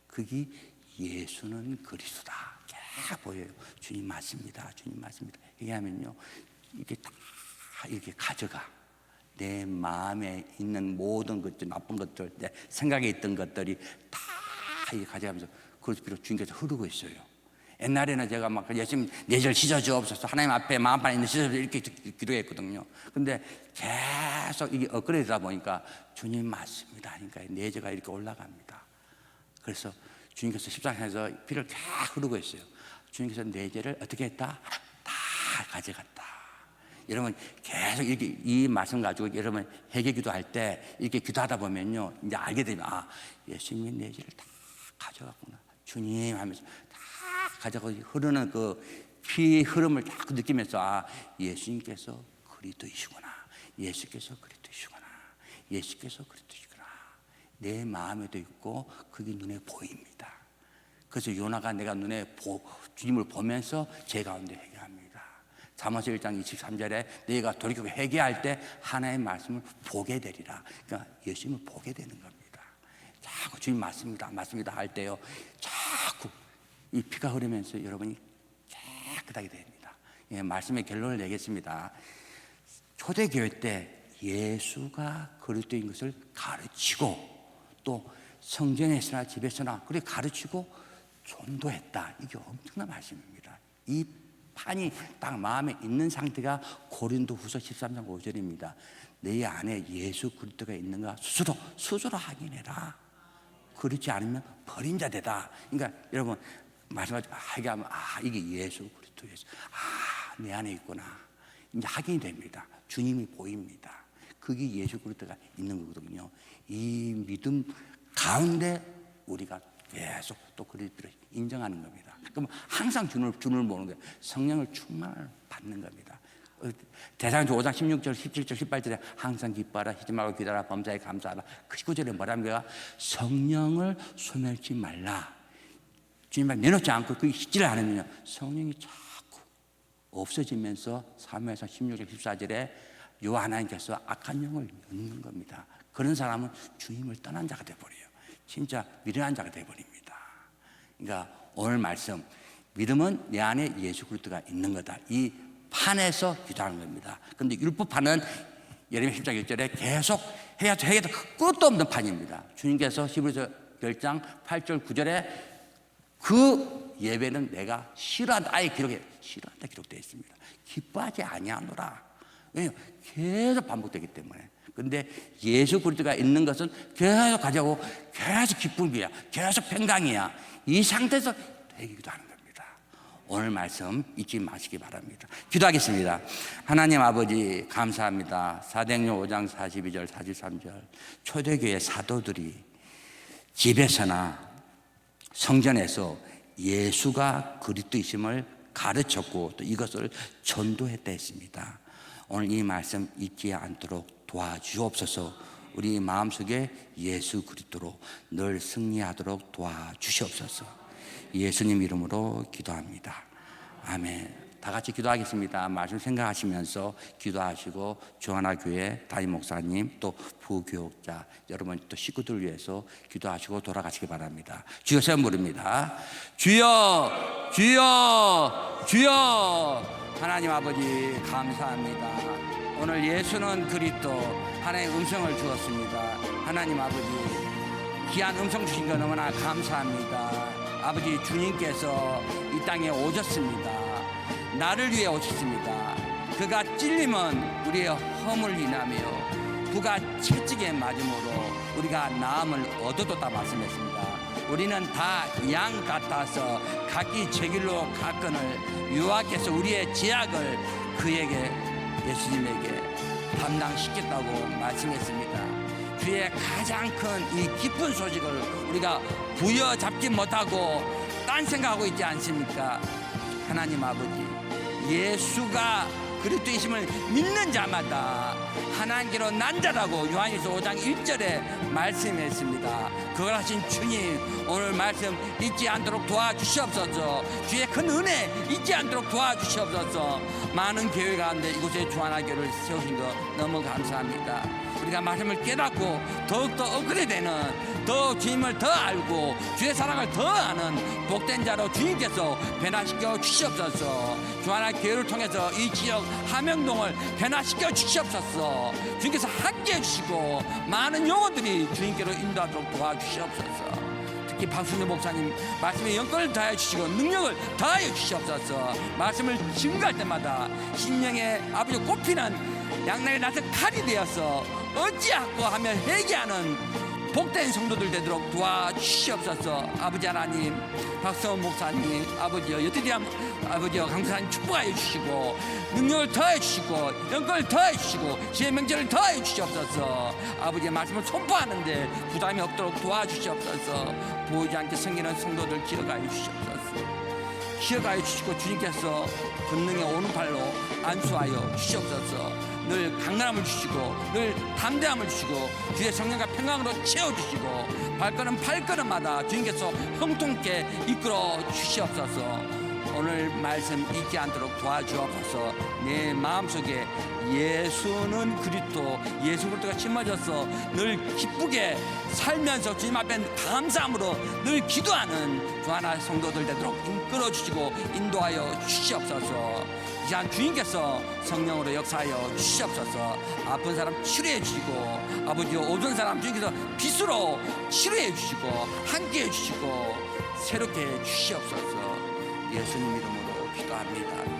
그게 예수는 그리스도다. 계속 보여요. 주님 맞습니다. 주님 맞습니다. 얘기하면요, 이게 다 이렇게 가져가. 내 마음에 있는 모든 것들, 나쁜 것들, 내 생각에 있던 것들이 다 이렇게 가져가면서 그것을 비롯 주님께서 흐르고 있어요. 옛날에는 제가 막 예수님 내 죄를 씻어주옵소서 하나님 앞에 마음판에 있는 씻어주옵소서 이렇게 기도했거든요. 근데 계속 이게 엇그러지다 보니까 주님 맞습니다 하니까 내 죄가 이렇게 올라갑니다. 그래서 주님께서 십자가에서 피를 쫙 흐르고 있어요. 주님께서 내 죄를 어떻게 했다? 다 가져갔다. 여러분 계속 이렇게 이 말씀 가지고 여러분 회개 기도할 때 이렇게 기도하다 보면요, 이제 알게 되면 예수님이 내 죄를 다 가져갔구나. 주님 하면서 다 가져가고 흐르는 그 피 흐름을 자꾸 느끼면서 예수님께서 그리스도이시구나. 예수께서 그리스도이시구나. 예수께서 그리스도이시구나. 내 마음에도 있고 그게 눈에 보입니다. 그래서 요나가 내가 눈에 주님을 보면서 제 가운데 회개합니다. 잠언서 1장 23절에 너희가 돌이키고 회개할 때 하나님의 말씀을 보게 되리라. 그러니까 예수님을 보게 되는 겁니다. 자꾸 주님 맞습니다, 맞습니다 할 때요, 자꾸 이 피가 흐르면서 여러분이 깨끗하게 됩니다. 말씀의 결론을 내겠습니다. 초대교회 때 예수가 그리스도인 것을 가르치고 또 성전에서나 집에서나 그렇게 가르치고 전도했다. 이게 엄청난 말씀입니다. 이 판이 딱 마음에 있는 상태가 고린도후서 13장 5절입니다. 내 안에 예수 그리스도가 있는가 스스로 확인해라. 그렇지 않으면 버린 자 되다. 그러니까 여러분 말씀하시고 하면 이게 예수 그리스도예요. 내 안에 있구나. 이제 확인이 됩니다. 주님이 보입니다. 그게 예수 그리스도가 있는 거거든요. 이 믿음 가운데 우리가 계속 또 그리스도를 인정하는 겁니다. 그럼 항상 주님을 보는 거예요. 성령을 충만을 받는 겁니다. 대사전서 5장 16절, 17절, 18절에 항상 기뻐하라, 쉬지 말고 기도하라, 범사에 감사하라. 그 19절에 뭐랍니까? 성령을 소멸치 말라. 주님을 내놓지 않고 그게 쉬지를 않으면 성령이 자꾸 없어지면서 사무엘상 16절, 14절에 요 하나님께서 악한 영을 넣는 겁니다. 그런 사람은 주님을 떠난 자가 되어버려요. 진짜 미련한 자가 되어버립니다. 그러니까 오늘 말씀, 믿음은 내 안에 예수 그리스도가 있는 거다. 이 판에서 기도하는 겁니다. 그런데 율법판은 예레미야 10장 1절에 계속 해도 끝도 없는 판입니다. 주님께서 히브리서 10장 8절 9절에 그 예배는 내가 싫어한다. 아예 싫어한다 기록되어 있습니다. 기뻐하지 아니하노라. 왜냐하면 계속 반복되기 때문에. 근데 예수 그리스도가 있는 것은 계속 가져고 계속 기쁨이야, 계속 평강이야. 이 상태에서 되기도 하는 겁니다. 오늘 말씀 잊지 마시기 바랍니다. 기도하겠습니다. 하나님 아버지 감사합니다. 사도행전 5장 42절 43절 초대교회 사도들이 집에서나 성전에서 예수가 그리스도이심을 가르쳤고 또 이것을 전도했다 했습니다. 오늘 이 말씀 잊지 않도록 도와주옵소서. 우리 마음속에 예수 그리스도로 늘 승리하도록 도와주시옵소서. 예수님 이름으로 기도합니다. 아멘. 다 같이 기도하겠습니다. 말씀 생각하시면서 기도하시고 주하나교회 담임 목사님 또 부교육자 여러분 또 식구들 위해서 기도하시고 돌아가시기 바랍니다. 주여 세번 부릅니다. 주여 주여 주여. 하나님 아버지 감사합니다. 오늘 예수는 그리스도 하나님의 음성을 주었습니다. 하나님 아버지 귀한 음성 주신 거 너무나 감사합니다. 아버지 주님께서 이 땅에 오셨습니다. 나를 위해 오셨습니다. 그가 찔림은 우리의 허물 인하며 그가 채찍에 맞음으로 우리가 나음을 얻어뒀다 말씀했습니다. 우리는 다 양 같아서 각기 제 길로 갔거늘 여호와께서 우리의 죄악을 그에게 예수님에게 담당시켰다고 말씀했습니다. 주의 가장 큰 이 기쁜 소식을 우리가 부여잡지 못하고 딴 생각하고 있지 않습니까? 하나님 아버지 예수가 그리스도이심을 믿는 자마다 하나님께로 난 자라고 요한일서 5장 1절에 말씀했습니다. 그걸 하신 주님 오늘 말씀 잊지 않도록 도와주시옵소서. 주의 큰 은혜 잊지 않도록 도와주시옵소서. 많은 교회 가운데 이곳에 주하나교회를 세우신 거 너무 감사합니다. 우리가 말씀을 깨닫고 더욱더 업그레이드되는 더 주님을 더 알고 주의 사랑을 더 아는 복된 자로 주님께서 변화시켜 주시옵소서. 주하나교회를 통해서 이 지역 함영동을 변화시켜 주시옵소서. 주님께서 함께해 주시고 많은 영혼들이 주님께로 인도하도록 도와주시옵소서. 특히 박순재 목사님 말씀에 영권을 다해 주시고 능력을 다해 주시옵소서. 말씀을 증거할 때마다 심령의 아버지 꼽히는 양날의 낫은 칼이 되어서 어찌하고 하며 회개하는 복된 성도들 되도록 도와주시옵소서. 아버지 하나님 박성원 목사님 아버지여 여태대한 아버지여 강사님 축복하여 주시고 능력을 더해 주시고 영권을 더해 주시고 지혜 명제를 더해 주시옵소서. 아버지의 말씀을 선포하는데 부담이 없도록 도와주시옵소서. 보이지 않게 생기는 성도들 기억하여 주시옵소서. 기억하여 주시고 주님께서 권능의 오른팔로 안수하여 주시옵소서. 늘 강건함을 주시고 늘 담대함을 주시고 주의 성령과 평강으로 채워주시고 발걸음마다 주님께서 형통케 이끌어 주시옵소서. 오늘 말씀 잊지 않도록 도와주옵소서. 내 마음속에 예수는 그리스도 예수 그리스도가 심어져서 늘 기쁘게 살면서 주님 앞에 감사함으로 늘 기도하는 주하나 성도들 되도록 이끌어 주시고 인도하여 주시옵소서. 이 시간 주님께서 성령으로 역사하여 주시옵소서. 아픈 사람 치료해 주시고 아버지 오전 사람 주님께서 빛으로 치료해 주시고 함께해 주시고 새롭게 해 주시옵소서. 예수님 이름으로 기도합니다.